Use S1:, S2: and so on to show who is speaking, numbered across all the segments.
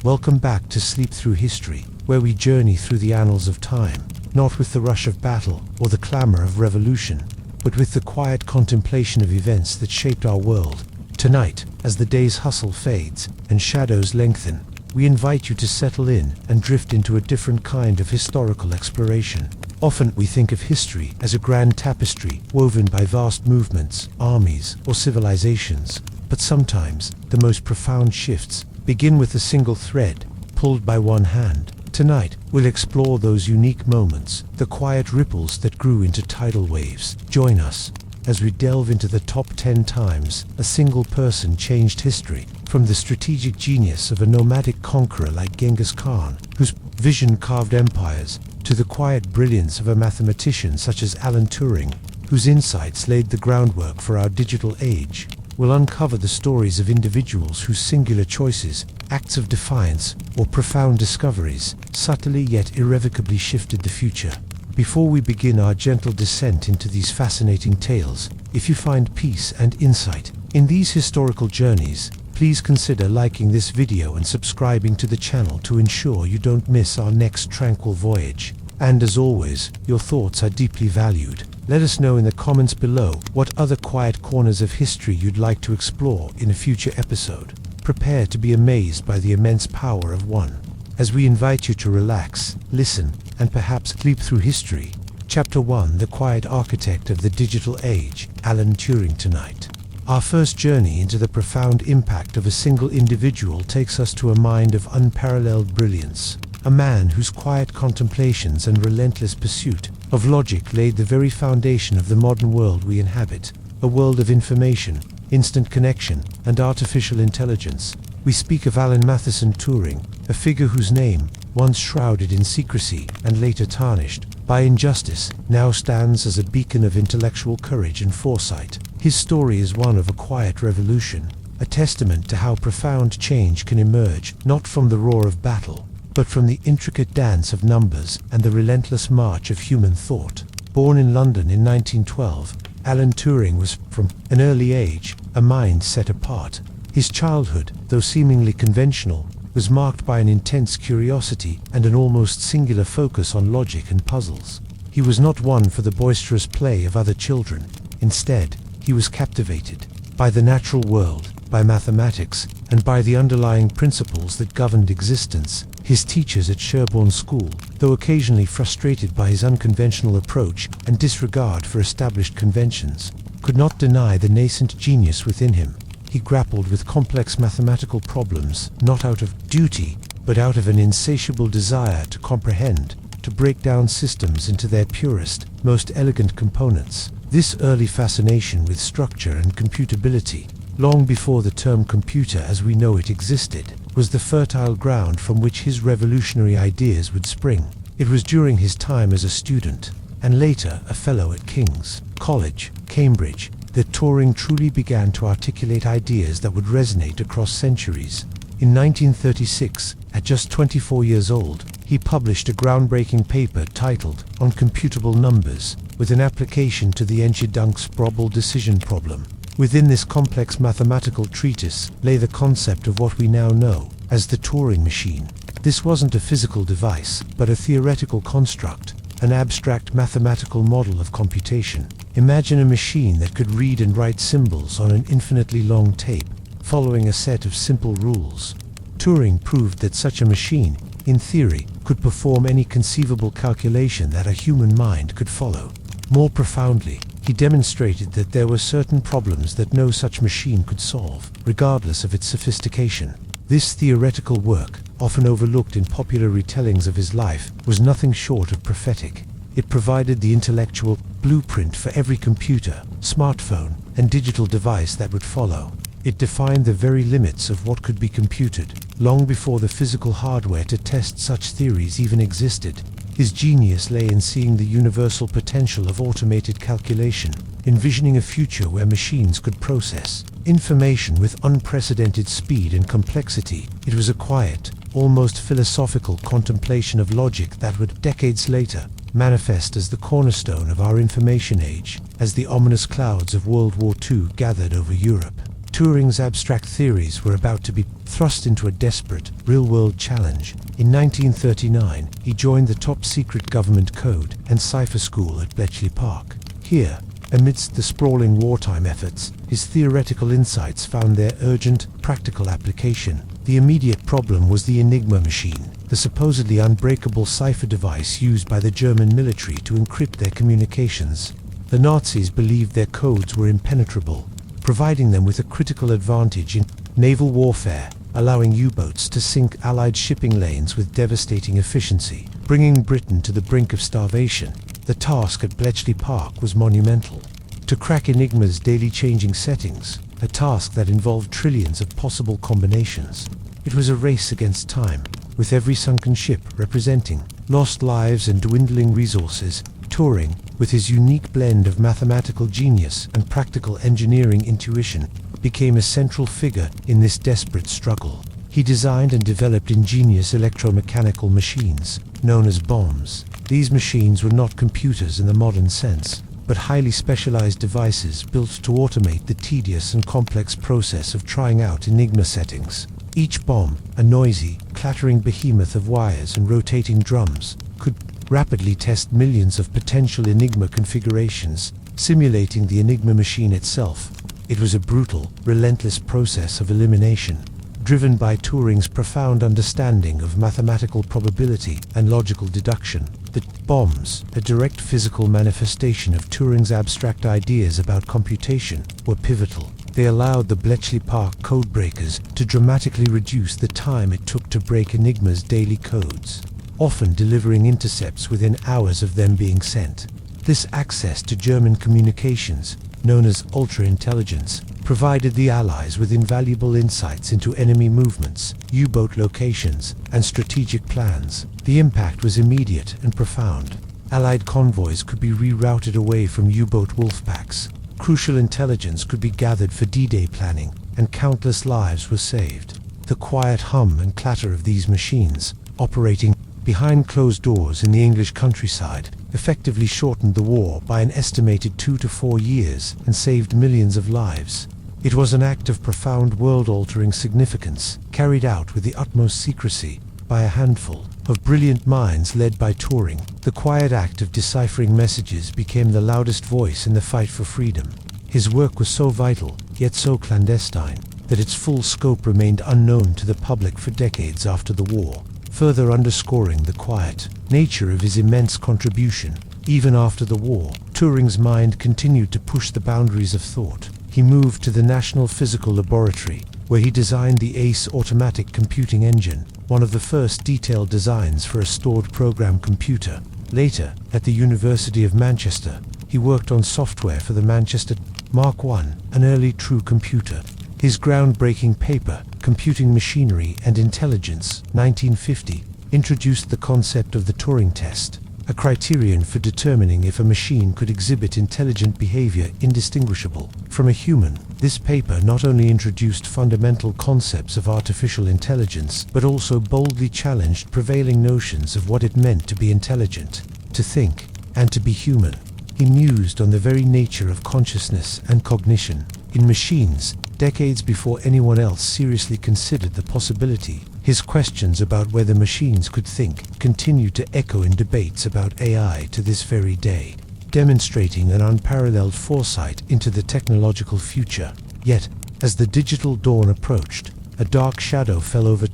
S1: Welcome back to Sleep Through History, where we journey through the annals of time, not with the rush of battle or the clamor of revolution, but with the quiet contemplation of events that shaped our world. Tonight, as the day's hustle fades and shadows lengthen, we invite you to settle in and drift into a different kind of historical exploration. Often we think of history as a grand tapestry woven by vast movements, armies, or civilizations, but sometimes the most profound shifts begin with a single thread, pulled by one hand. Tonight, we'll explore those unique moments, the quiet ripples that grew into tidal waves. Join us as we delve into the top 10 times a single person changed history, from the strategic genius of a nomadic conqueror like Genghis Khan, whose vision carved empires, to the quiet brilliance of a mathematician such as Alan Turing, whose insights laid the groundwork for our digital age. We'll uncover the stories of individuals whose singular choices, acts of defiance, or profound discoveries subtly yet irrevocably shifted the future. Before we begin our gentle descent into these fascinating tales, if you find peace and insight in these historical journeys, please consider liking this video and subscribing to the channel to ensure you don't miss our next tranquil voyage. And as always, your thoughts are deeply valued. Let us know in the comments below what other quiet corners of history you'd like to explore in a future episode. Prepare to be amazed by the immense power of one, as we invite you to relax, listen, and perhaps sleep through history. Chapter 1: The Quiet Architect of the Digital Age, Alan Turing. Tonight, our first journey into the profound impact of a single individual takes us to a mind of unparalleled brilliance, a man whose quiet contemplations and relentless pursuit of logic laid the very foundation of the modern world we inhabit, a world of information, instant connection, and artificial intelligence. We speak of Alan Matheson Turing, a figure whose name, once shrouded in secrecy and later tarnished by injustice, now stands as a beacon of intellectual courage and foresight. His story is one of a quiet revolution, a testament to how profound change can emerge not from the roar of battle, but from the intricate dance of numbers and the relentless march of human thought. Born in London in 1912, Alan Turing was, from an early age, a mind set apart. His childhood, though seemingly conventional, was marked by an intense curiosity and an almost singular focus on logic and puzzles. He was not one for the boisterous play of other children. Instead, he was captivated by the natural world, by mathematics, and by the underlying principles that governed existence. His teachers at Sherborne School, though occasionally frustrated by his unconventional approach and disregard for established conventions, could not deny the nascent genius within him. He grappled with complex mathematical problems, not out of duty, but out of an insatiable desire to comprehend, to break down systems into their purest, most elegant components. This early fascination with structure and computability, long before the term computer as we know it existed, was the fertile ground from which his revolutionary ideas would spring. It was during his time as a student, and later a fellow at King's College, Cambridge, that Turing truly began to articulate ideas that would resonate across centuries. In 1936, at just 24 years old, he published a groundbreaking paper titled On Computable Numbers, with an application to the Enchidunks-Probel decision problem. Within this complex mathematical treatise lay the concept of what we now know as the Turing machine. This wasn't a physical device, but a theoretical construct, an abstract mathematical model of computation. Imagine a machine that could read and write symbols on an infinitely long tape, following a set of simple rules. Turing proved that such a machine, in theory, could perform any conceivable calculation that a human mind could follow. More profoundly, he demonstrated that there were certain problems that no such machine could solve, regardless of its sophistication. This theoretical work, often overlooked in popular retellings of his life, was nothing short of prophetic. It provided the intellectual blueprint for every computer, smartphone, and digital device that would follow. It defined the very limits of what could be computed, long before the physical hardware to test such theories even existed. His genius lay in seeing the universal potential of automated calculation, envisioning a future where machines could process information with unprecedented speed and complexity. It was a quiet, almost philosophical contemplation of logic that would, decades later, manifest as the cornerstone of our information age, as the ominous clouds of World War II gathered over Europe. Turing's abstract theories were about to be thrust into a desperate, real-world challenge. In 1939, he joined the top-secret government code and cipher school at Bletchley Park. Here, amidst the sprawling wartime efforts, his theoretical insights found their urgent, practical application. The immediate problem was the Enigma machine, the supposedly unbreakable cipher device used by the German military to encrypt their communications. The Nazis believed their codes were impenetrable, providing them with a critical advantage in naval warfare, allowing U-boats to sink Allied shipping lanes with devastating efficiency, bringing Britain to the brink of starvation. The task at Bletchley Park was monumental. To crack Enigma's daily changing settings, a task that involved trillions of possible combinations. It was a race against time, with every sunken ship representing lost lives and dwindling resources. Turing, with his unique blend of mathematical genius and practical engineering intuition, became a central figure in this desperate struggle. He designed and developed ingenious electromechanical machines, known as bombs. These machines were not computers in the modern sense, but highly specialized devices built to automate the tedious and complex process of trying out Enigma settings. Each bomb, a noisy, clattering behemoth of wires and rotating drums, could rapidly test millions of potential Enigma configurations, simulating the Enigma machine itself. It was a brutal, relentless process of elimination, driven by Turing's profound understanding of mathematical probability and logical deduction. The bombs, a direct physical manifestation of Turing's abstract ideas about computation, were pivotal. They allowed the Bletchley Park codebreakers to dramatically reduce the time it took to break Enigma's daily codes, often delivering intercepts within hours of them being sent. This access to German communications, known as ultra-intelligence, provided the Allies with invaluable insights into enemy movements, U-boat locations, and strategic plans. The impact was immediate and profound. Allied convoys could be rerouted away from U-boat wolf packs. Crucial intelligence could be gathered for D-Day planning, and countless lives were saved. The quiet hum and clatter of these machines, operating behind closed doors in the English countryside, effectively shortened the war by an estimated 2 to 4 years and saved millions of lives. It was an act of profound world-altering significance, carried out with the utmost secrecy by a handful of brilliant minds led by Turing. The quiet act of deciphering messages became the loudest voice in the fight for freedom. His work was so vital, yet so clandestine, that its full scope remained unknown to the public for decades after the war, further underscoring the quiet nature of his immense contribution. Even after the war, Turing's mind continued to push the boundaries of thought. He moved to the National Physical Laboratory, where he designed the ACE automatic computing engine, one of the first detailed designs for a stored program computer. Later, at the University of Manchester, he worked on software for the Manchester Mark I, an early true computer. His groundbreaking paper, Computing Machinery and Intelligence, 1950, introduced the concept of the Turing test, a criterion for determining if a machine could exhibit intelligent behavior indistinguishable from a human. This paper not only introduced fundamental concepts of artificial intelligence, but also boldly challenged prevailing notions of what it meant to be intelligent, to think, and to be human. He mused on the very nature of consciousness and cognition in machines, decades before anyone else seriously considered the possibility. His questions about whether machines could think continue to echo in debates about AI to this very day, demonstrating an unparalleled foresight into the technological future. Yet, as the digital dawn approached, a dark shadow fell over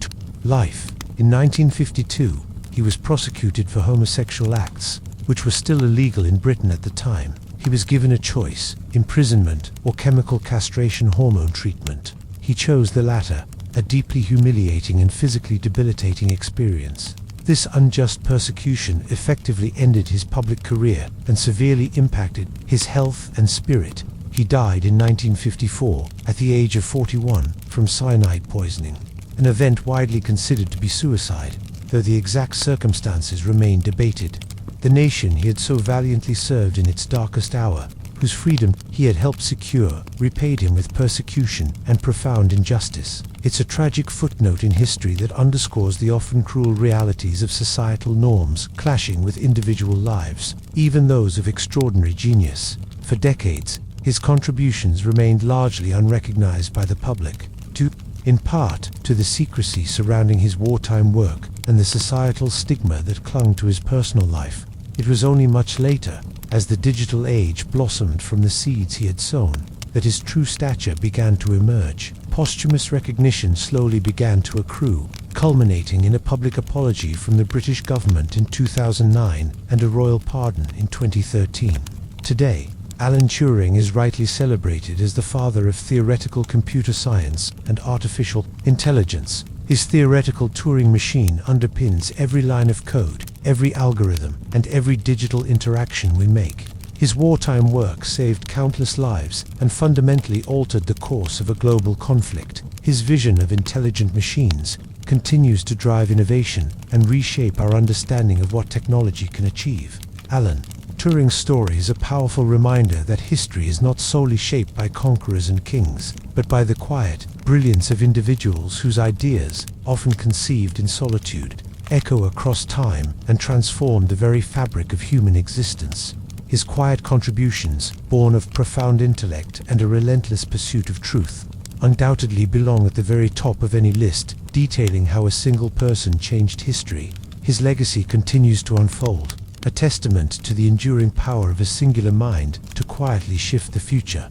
S1: life. In 1952, he was prosecuted for homosexual acts, which were still illegal in Britain at the time. He was given a choice: imprisonment or chemical castration hormone treatment. He chose the latter, a deeply humiliating and physically debilitating experience. This unjust persecution effectively ended his public career and severely impacted his health and spirit. He died in 1954 at the age of 41 from cyanide poisoning, an event widely considered to be suicide, though the exact circumstances remain debated. The nation he had so valiantly served in its darkest hour, whose freedom he had helped secure, repaid him with persecution and profound injustice. It's a tragic footnote in history that underscores the often cruel realities of societal norms clashing with individual lives, even those of extraordinary genius. For decades, his contributions remained largely unrecognized by the public. in part to the secrecy surrounding his wartime work and the societal stigma that clung to his personal life. It was only much later, as the digital age blossomed from the seeds he had sown, that his true stature began to emerge. Posthumous recognition slowly began to accrue, culminating in a public apology from the British government in 2009 and a royal pardon in 2013. Today, Alan Turing is rightly celebrated as the father of theoretical computer science and artificial intelligence. His theoretical Turing machine underpins every line of code, every algorithm, and every digital interaction we make. His wartime work saved countless lives and fundamentally altered the course of a global conflict. His vision of intelligent machines continues to drive innovation and reshape our understanding of what technology can achieve. Alan Turing's story is a powerful reminder that history is not solely shaped by conquerors and kings, but by the quiet brilliance of individuals whose ideas, often conceived in solitude, echo across time and transform the very fabric of human existence. His quiet contributions, born of profound intellect and a relentless pursuit of truth, undoubtedly belong at the very top of any list detailing how a single person changed history. His legacy continues to unfold, a testament to the enduring power of a singular mind to quietly shift the future.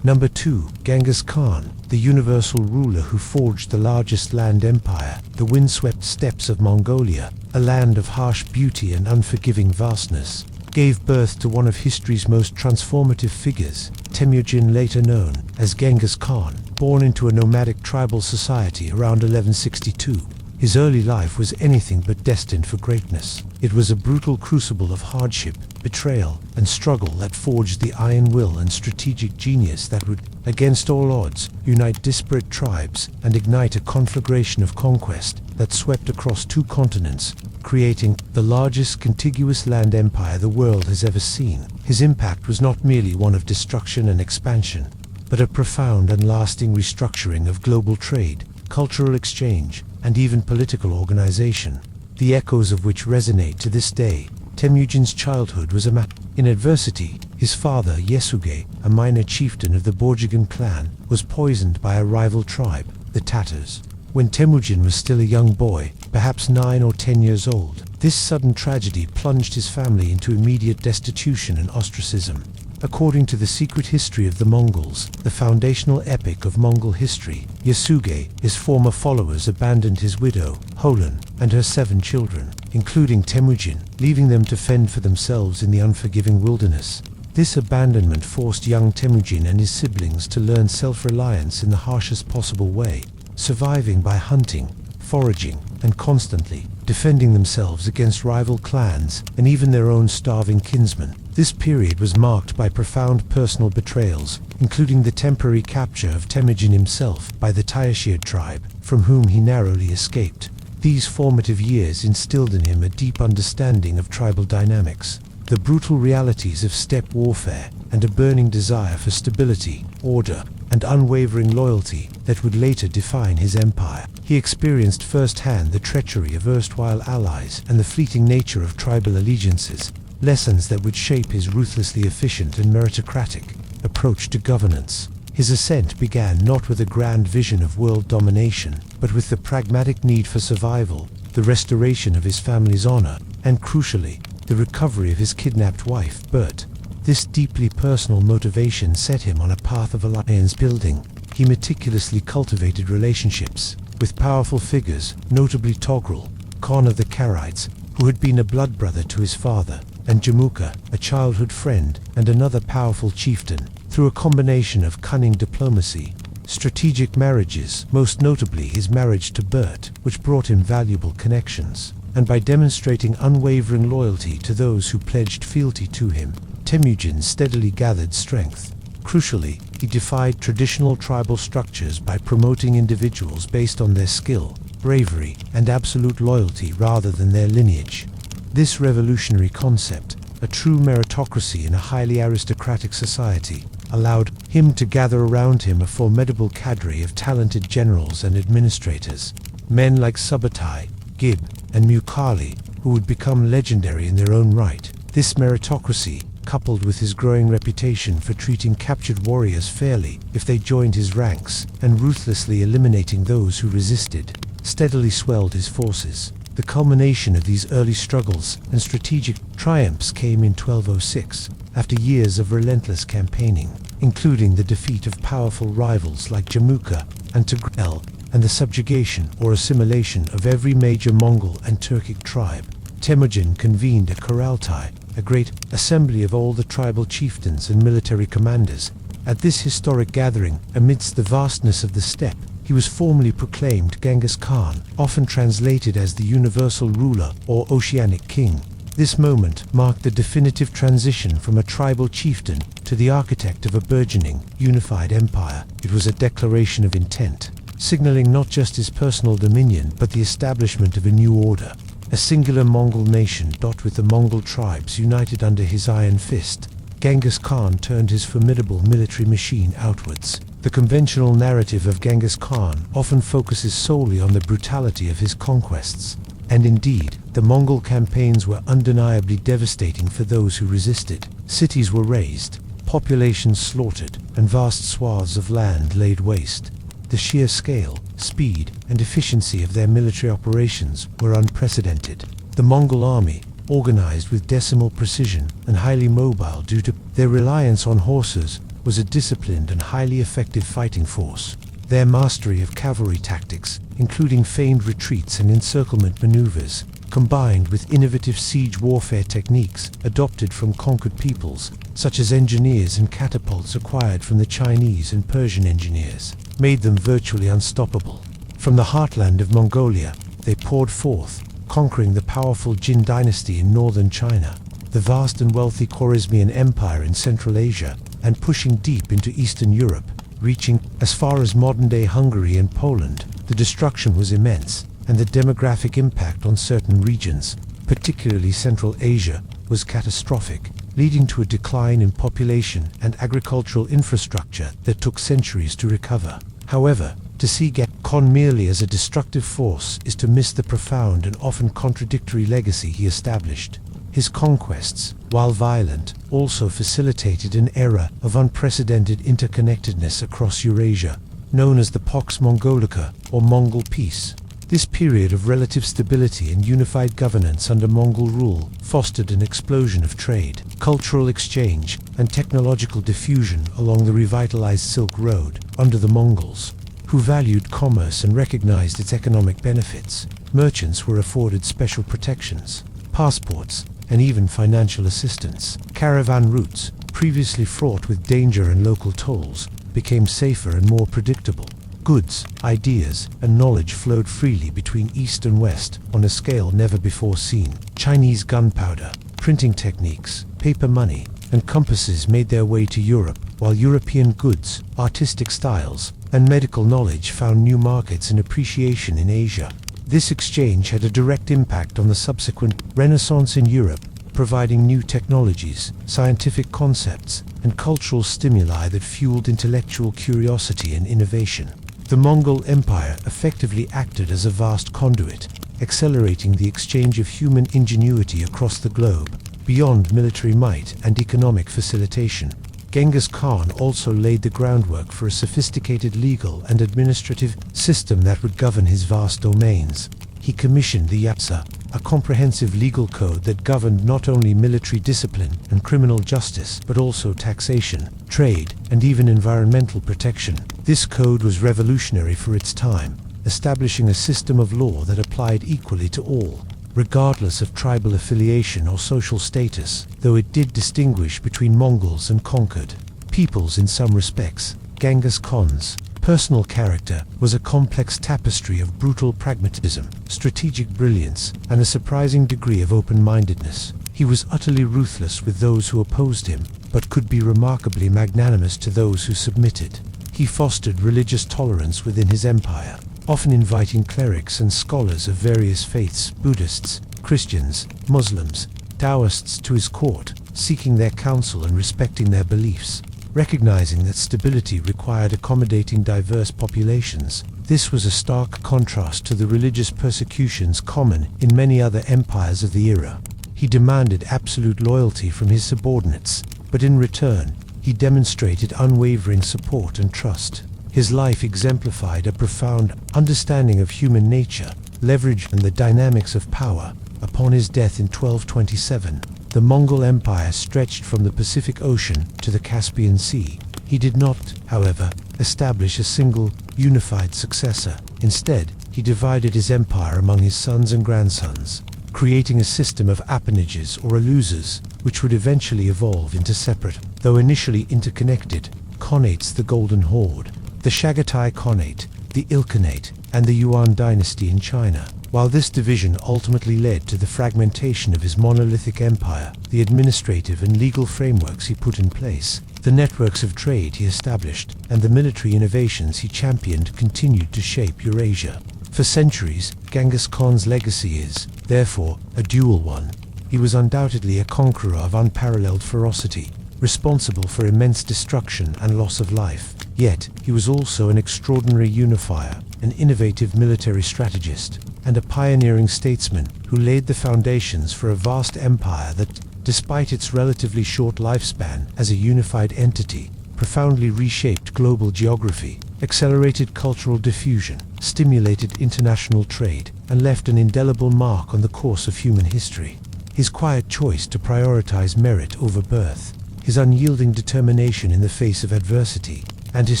S1: Number 2. Genghis Khan, the universal ruler who forged the largest land empire, the windswept steppes of Mongolia, a land of harsh beauty and unforgiving vastness, gave birth to one of history's most transformative figures, Temujin, later known as Genghis Khan, born into a nomadic tribal society around 1162. His early life was anything but destined for greatness. It was a brutal crucible of hardship, betrayal, and struggle that forged the iron will and strategic genius that would, against all odds, unite disparate tribes and ignite a conflagration of conquest that swept across 2 continents, creating the largest contiguous land empire the world has ever seen. His impact was not merely one of destruction and expansion, but a profound and lasting restructuring of global trade, cultural exchange, and even political organization, the echoes of which resonate to this day. Temujin's childhood was a map. In adversity, his father, Yasuge, a minor chieftain of the Borjigin clan, was poisoned by a rival tribe, the Tatars. When Temujin was still a young boy, perhaps 9 or 10 years old, this sudden tragedy plunged his family into immediate destitution and ostracism. According to the secret history of the Mongols, the foundational epic of Mongol history, Yasuge, his former followers abandoned his widow, Holan, and her 7 children, including Temujin, leaving them to fend for themselves in the unforgiving wilderness. This abandonment forced young Temujin and his siblings to learn self-reliance in the harshest possible way, surviving by hunting, foraging, and constantly defending themselves against rival clans and even their own starving kinsmen. This period was marked by profound personal betrayals, including the temporary capture of Temujin himself by the Taishir tribe, from whom he narrowly escaped. These formative years instilled in him a deep understanding of tribal dynamics, the brutal realities of steppe warfare, and a burning desire for stability, order, and unwavering loyalty that would later define his empire. He experienced firsthand the treachery of erstwhile allies and the fleeting nature of tribal allegiances, lessons that would shape his ruthlessly efficient and meritocratic approach to governance. His ascent began not with a grand vision of world domination, but with the pragmatic need for survival, the restoration of his family's honor, and crucially, the recovery of his kidnapped wife, Bert. This deeply personal motivation set him on a path of alliance building. He meticulously cultivated relationships with powerful figures, notably Togrul, Khan of the Karaites, who had been a blood brother to his father, and Jamuka, a childhood friend and another powerful chieftain. Through a combination of cunning diplomacy, strategic marriages, most notably his marriage to Bert, which brought him valuable connections, and by demonstrating unwavering loyalty to those who pledged fealty to him, Temujin steadily gathered strength. Crucially, he defied traditional tribal structures by promoting individuals based on their skill, bravery, and absolute loyalty rather than their lineage. This revolutionary concept, a true meritocracy in a highly aristocratic society, allowed him to gather around him a formidable cadre of talented generals and administrators, men like Subutai, Gib, and Mukali, who would become legendary in their own right. This meritocracy, coupled with his growing reputation for treating captured warriors fairly if they joined his ranks and ruthlessly eliminating those who resisted, steadily swelled his forces. The culmination of these early struggles and strategic triumphs came in 1206, after years of relentless campaigning, including the defeat of powerful rivals like Jamuka and Tigray, and the subjugation or assimilation of every major Mongol and Turkic tribe. Temujin convened a Kurultai, a great assembly of all the tribal chieftains and military commanders. At this historic gathering, amidst the vastness of the steppe, he was formally proclaimed Genghis Khan, often translated as the universal ruler or oceanic king. This moment marked the definitive transition from a tribal chieftain to the architect of a burgeoning, unified empire. It was a declaration of intent, signaling not just his personal dominion but the establishment of a new order. A singular Mongol nation, with the Mongol tribes united under his iron fist, Genghis Khan turned his formidable military machine outwards. The conventional narrative of Genghis Khan often focuses solely on the brutality of his conquests, and indeed, the Mongol campaigns were undeniably devastating for those who resisted. Cities were razed, populations slaughtered, and vast swaths of land laid waste. The sheer scale, speed, and efficiency of their military operations were unprecedented. The Mongol army, organized with decimal precision and highly mobile due to their reliance on horses, was a disciplined and highly effective fighting force. Their mastery of cavalry tactics, including feigned retreats and encirclement maneuvers, combined with innovative siege warfare techniques adopted from conquered peoples, such as engineers and catapults acquired from the Chinese and Persian engineers, made them virtually unstoppable. From the heartland of Mongolia, they poured forth, conquering the powerful Jin dynasty in northern China, the vast and wealthy Khwarezmian Empire in Central Asia, and pushing deep into Eastern Europe, reaching as far as modern-day Hungary and Poland. The destruction was immense, and the demographic impact on certain regions, particularly Central Asia, was catastrophic, leading to a decline in population and agricultural infrastructure that took centuries to recover. However, to see Genghis Khan merely as a destructive force is to miss the profound and often contradictory legacy he established. His conquests, while violent, also facilitated an era of unprecedented interconnectedness across Eurasia, known as the Pax Mongolica, or Mongol Peace. This period of relative stability and unified governance under Mongol rule fostered an explosion of trade, cultural exchange, and technological diffusion along the revitalized Silk Road. Under the Mongols, who valued commerce and recognized its economic benefits, merchants were afforded special protections, passports, and even financial assistance. Caravan routes, previously fraught with danger and local tolls, became safer and more predictable. Goods, ideas, and knowledge flowed freely between East and West on a scale never before seen. Chinese gunpowder, printing techniques, paper money, and compasses made their way to Europe, while European goods, artistic styles, and medical knowledge found new markets and appreciation in Asia. This exchange had a direct impact on the subsequent Renaissance in Europe, providing new technologies, scientific concepts, and cultural stimuli that fueled intellectual curiosity and innovation. The Mongol Empire effectively acted as a vast conduit, accelerating the exchange of human ingenuity across the globe. Beyond military might and economic facilitation, Genghis Khan also laid the groundwork for a sophisticated legal and administrative system that would govern his vast domains. He commissioned the Yapsa, a comprehensive legal code that governed not only military discipline and criminal justice, but also taxation, trade, and even environmental protection. This code was revolutionary for its time, establishing a system of law that applied equally to all, regardless of tribal affiliation or social status, though it did distinguish between Mongols and conquered peoples in some respects. Genghis Khan's personal character was a complex tapestry of brutal pragmatism, strategic brilliance, and a surprising degree of open-mindedness. He was utterly ruthless with those who opposed him, but could be remarkably magnanimous to those who submitted. He fostered religious tolerance within his empire, often inviting clerics and scholars of various faiths, Buddhists, Christians, Muslims, Taoists to his court, seeking their counsel and respecting their beliefs. Recognizing that stability required accommodating diverse populations, this was a stark contrast to the religious persecutions common in many other empires of the era. He demanded absolute loyalty from his subordinates, but in return, he demonstrated unwavering support and trust. His life exemplified a profound understanding of human nature, leverage and the dynamics of power. Upon his death in 1227, the Mongol Empire stretched from the Pacific Ocean to the Caspian Sea. He did not, however, establish a single, unified successor. Instead, he divided his empire among his sons and grandsons, creating a system of appanages or illusors, which would eventually evolve into separate, though initially interconnected, Khanates: the Golden Horde, the Chagatai Khanate, the Ilkhanate, and the Yuan dynasty in China. While this division ultimately led to the fragmentation of his monolithic empire, the administrative and legal frameworks he put in place, the networks of trade he established, and the military innovations he championed continued to shape Eurasia. For centuries, Genghis Khan's legacy is, therefore, a dual one. He was undoubtedly a conqueror of unparalleled ferocity, responsible for immense destruction and loss of life. Yet, he was also an extraordinary unifier, an innovative military strategist, and a pioneering statesman who laid the foundations for a vast empire that, despite its relatively short lifespan as a unified entity, profoundly reshaped global geography, accelerated cultural diffusion, stimulated international trade, and left an indelible mark on the course of human history. His quiet choice to prioritize merit over birth, his unyielding determination in the face of adversity, and his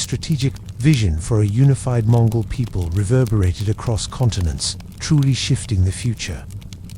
S1: strategic vision for a unified Mongol people reverberated across continents, truly shifting the future.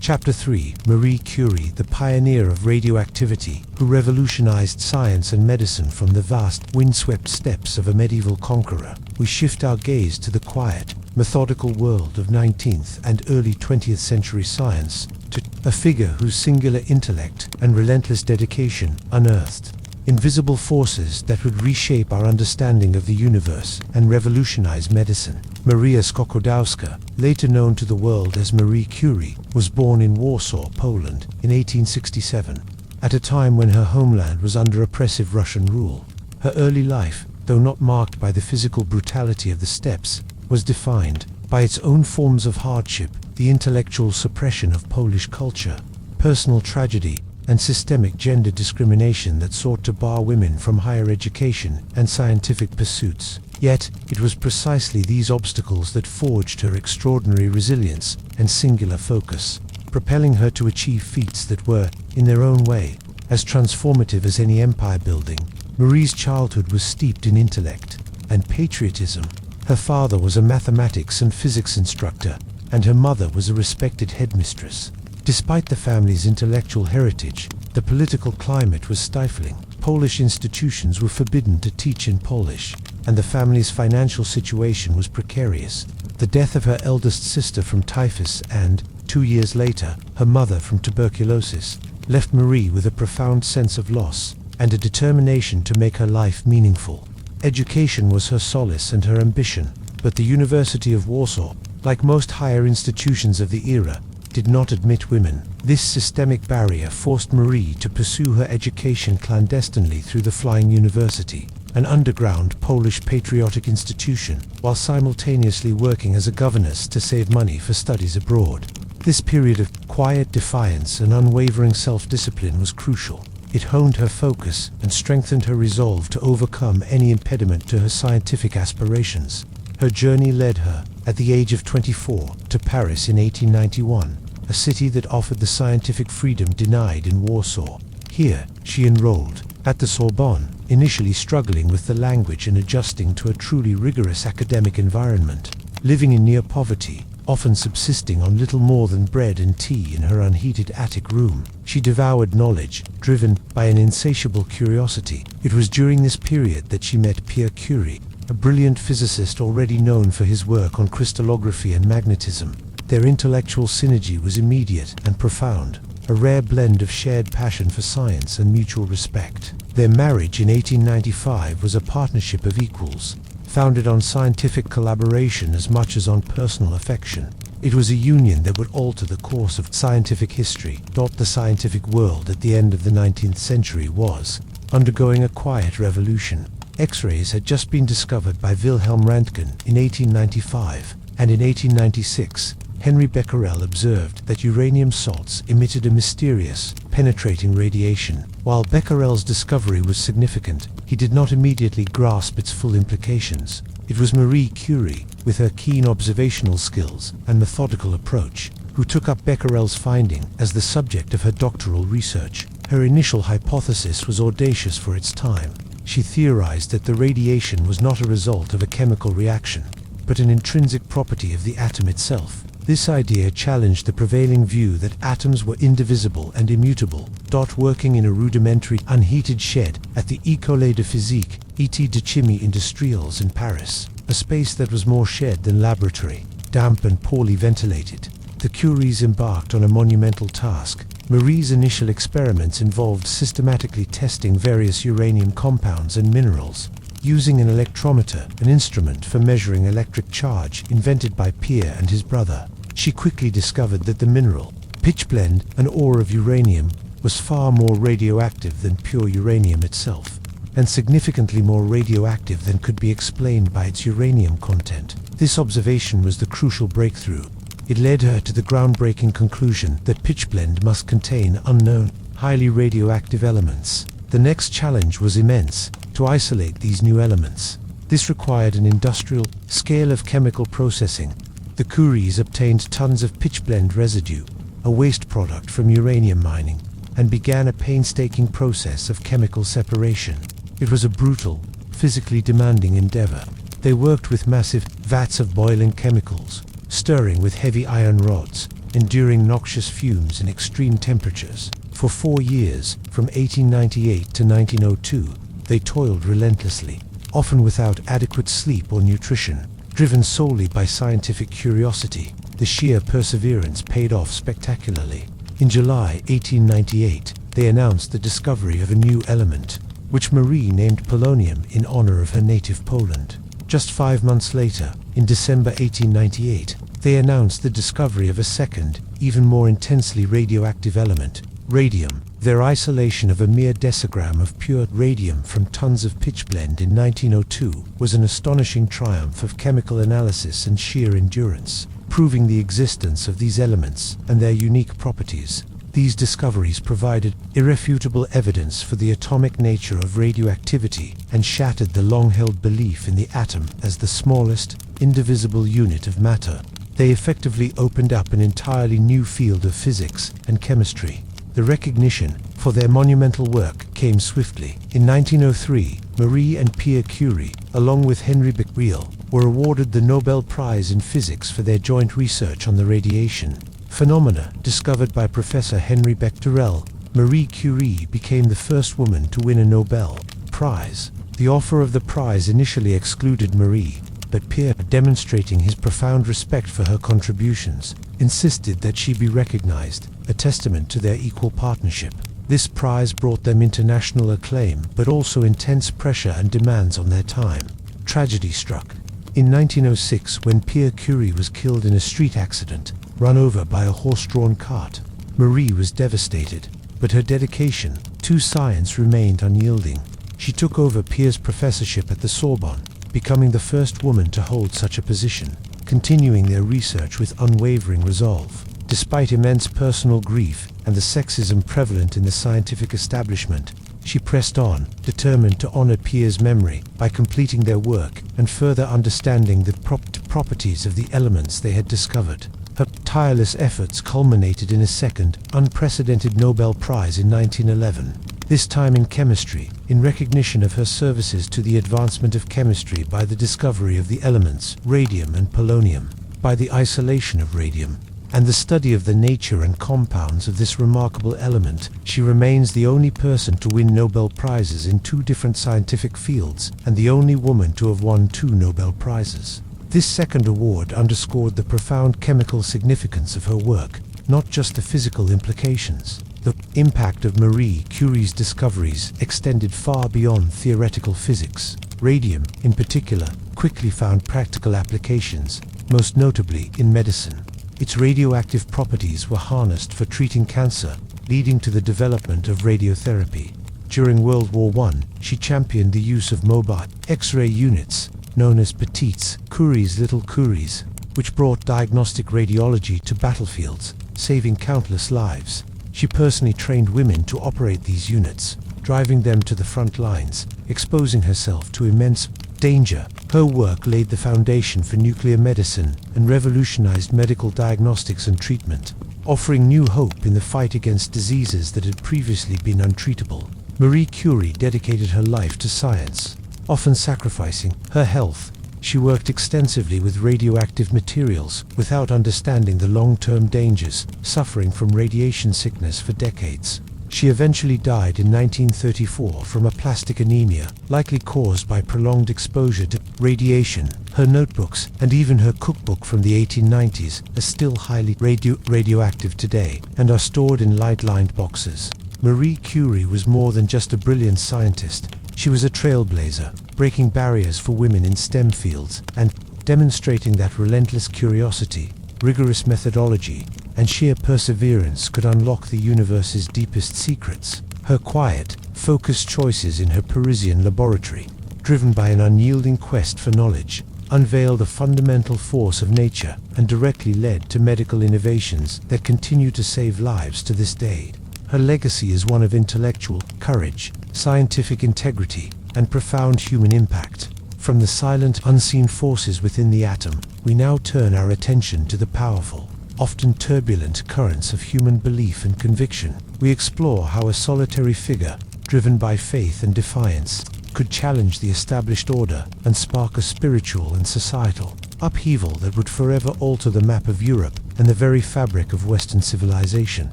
S1: Chapter 3: Marie Curie, the pioneer of radioactivity, who revolutionized science and medicine from the vast, windswept steppes of a medieval conqueror. We shift our gaze to the quiet, methodical world of 19th and early 20th century science, to a figure whose singular intellect and relentless dedication unearthed invisible forces that would reshape our understanding of the universe and revolutionize medicine. Maria Skłodowska, later known to the world as Marie Curie, was born in Warsaw, Poland, in 1867, at a time when her homeland was under oppressive Russian rule. Her early life, though not marked by the physical brutality of the steppes, was defined by its own forms of hardship, the intellectual suppression of Polish culture, personal tragedy, and systemic gender discrimination that sought to bar women from higher education and scientific pursuits. Yet, it was precisely these obstacles that forged her extraordinary resilience and singular focus, propelling her to achieve feats that were, in their own way, as transformative as any empire building. Marie's childhood was steeped in intellect and patriotism. Her father was a mathematics and physics instructor, and her mother was a respected headmistress. Despite the family's intellectual heritage, the political climate was stifling. Polish institutions were forbidden to teach in Polish, and the family's financial situation was precarious. The death of her eldest sister from typhus and, 2 years later, her mother from tuberculosis, left Marie with a profound sense of loss and a determination to make her life meaningful. Education was her solace and her ambition, but the University of Warsaw, like most higher institutions of the era, did not admit women. This systemic barrier forced Marie to pursue her education clandestinely through the Flying University, an underground Polish patriotic institution, while simultaneously working as a governess to save money for studies abroad. This period of quiet defiance and unwavering self-discipline was crucial. It honed her focus and strengthened her resolve to overcome any impediment to her scientific aspirations. Her journey led her, at the age of 24, to Paris in 1891, a city that offered the scientific freedom denied in Warsaw. Here, she enrolled at the Sorbonne, initially struggling with the language and adjusting to a truly rigorous academic environment. Living in near poverty, often subsisting on little more than bread and tea in her unheated attic room, she devoured knowledge, driven by an insatiable curiosity. It was during this period that she met Pierre Curie, a brilliant physicist already known for his work on crystallography and magnetism. Their intellectual synergy was immediate and profound, a rare blend of shared passion for science and mutual respect. Their marriage in 1895 was a partnership of equals, founded on scientific collaboration as much as on personal affection. It was a union that would alter the course of scientific history. The scientific world at the end of the 19th century was undergoing a quiet revolution. X-rays had just been discovered by Wilhelm Röntgen in 1895, and in 1896, Henry Becquerel observed that uranium salts emitted a mysterious, penetrating radiation. While Becquerel's discovery was significant, he did not immediately grasp its full implications. It was Marie Curie, with her keen observational skills and methodical approach, who took up Becquerel's finding as the subject of her doctoral research. Her initial hypothesis was audacious for its time. She theorized that the radiation was not a result of a chemical reaction, but an intrinsic property of the atom itself. This idea challenged the prevailing view that atoms were indivisible and immutable. Working in a rudimentary, unheated shed at the École de Physique, et de Chimie Industriels in Paris, a space that was more shed than laboratory, damp and poorly ventilated, the Curies embarked on a monumental task. Marie's initial experiments involved systematically testing various uranium compounds and minerals, using an electrometer, an instrument for measuring electric charge invented by Pierre and his brother. She quickly discovered that the mineral, pitchblende, an ore of uranium, was far more radioactive than pure uranium itself, and significantly more radioactive than could be explained by its uranium content. This observation was the crucial breakthrough. It led her to the groundbreaking conclusion that pitchblende must contain unknown, highly radioactive elements. The next challenge was immense: to isolate these new elements. This required an industrial scale of chemical processing. The Curies obtained tons of pitchblende residue, a waste product from uranium mining, and began a painstaking process of chemical separation. It was a brutal, physically demanding endeavor. They worked with massive vats of boiling chemicals, stirring with heavy iron rods, enduring noxious fumes and extreme temperatures. For 4 years, from 1898 to 1902, they toiled relentlessly, often without adequate sleep or nutrition. Driven solely by scientific curiosity, the sheer perseverance paid off spectacularly. In July 1898, they announced the discovery of a new element, which Marie named polonium in honor of her native Poland. Just 5 months later, in December 1898, they announced the discovery of a second, even more intensely radioactive element, radium. Their isolation of a mere decigram of pure radium from tons of pitchblende in 1902 was an astonishing triumph of chemical analysis and sheer endurance, proving the existence of these elements and their unique properties. These discoveries provided irrefutable evidence for the atomic nature of radioactivity and shattered the long-held belief in the atom as the smallest, indivisible unit of matter. They effectively opened up an entirely new field of physics and chemistry. The recognition for their monumental work came swiftly. In 1903, Marie and Pierre Curie, along with Henry Becquerel, were awarded the Nobel Prize in Physics for their joint research on the radiation phenomena discovered by Professor Henry Becquerel. Marie Curie became the first woman to win a Nobel Prize. The offer of the prize initially excluded Marie, but Pierre, demonstrating his profound respect for her contributions, insisted that she be recognized, a testament to their equal partnership. This prize brought them international acclaim, but also intense pressure and demands on their time. Tragedy struck. In 1906, when Pierre Curie was killed in a street accident, run over by a horse-drawn cart, Marie was devastated, but her dedication to science remained unyielding. She took over Pierre's professorship at the Sorbonne, becoming the first woman to hold such a position, continuing their research with unwavering resolve. Despite immense personal grief and the sexism prevalent in the scientific establishment, she pressed on, determined to honor Pierre's memory by completing their work and further understanding the properties of the elements they had discovered. Her tireless efforts culminated in a second, unprecedented Nobel Prize in 1911, this time in chemistry, in recognition of her services to the advancement of chemistry by the discovery of the elements radium and polonium, by the isolation of radium, and the study of the nature and compounds of this remarkable element. She remains the only person to win Nobel Prizes in 2 different scientific fields, and the only woman to have won 2 Nobel Prizes. This second award underscored the profound chemical significance of her work, not just the physical implications. The impact of Marie Curie's discoveries extended far beyond theoretical physics. Radium, in particular, quickly found practical applications, most notably in medicine. Its radioactive properties were harnessed for treating cancer, leading to the development of radiotherapy. During World War I, she championed the use of mobile X-ray units, known as petites Curies, little Curies, which brought diagnostic radiology to battlefields, saving countless lives. She personally trained women to operate these units, driving them to the front lines, exposing herself to immense danger. Her work laid the foundation for nuclear medicine and revolutionized medical diagnostics and treatment, offering new hope in the fight against diseases that had previously been untreatable. Marie Curie dedicated her life to science, often sacrificing her health. She worked extensively with radioactive materials without understanding the long-term dangers, suffering from radiation sickness for decades. She eventually died in 1934 from aplastic anemia, likely caused by prolonged exposure to radiation. Her notebooks and even her cookbook from the 1890s are still highly radioactive today and are stored in light-lined boxes. Marie Curie was more than just a brilliant scientist. She was a trailblazer, breaking barriers for women in STEM fields and demonstrating that relentless curiosity, rigorous methodology, and sheer perseverance could unlock the universe's deepest secrets. Her quiet, focused choices in her Parisian laboratory, driven by an unyielding quest for knowledge, unveiled a fundamental force of nature and directly led to medical innovations that continue to save lives to this day. Her legacy is one of intellectual courage, scientific integrity, and profound human impact. From the silent, unseen forces within the atom, we now turn our attention to the powerful, often turbulent currents of human belief and conviction. We explore how a solitary figure, driven by faith and defiance, could challenge the established order and spark a spiritual and societal upheaval that would forever alter the map of Europe and the very fabric of Western civilization.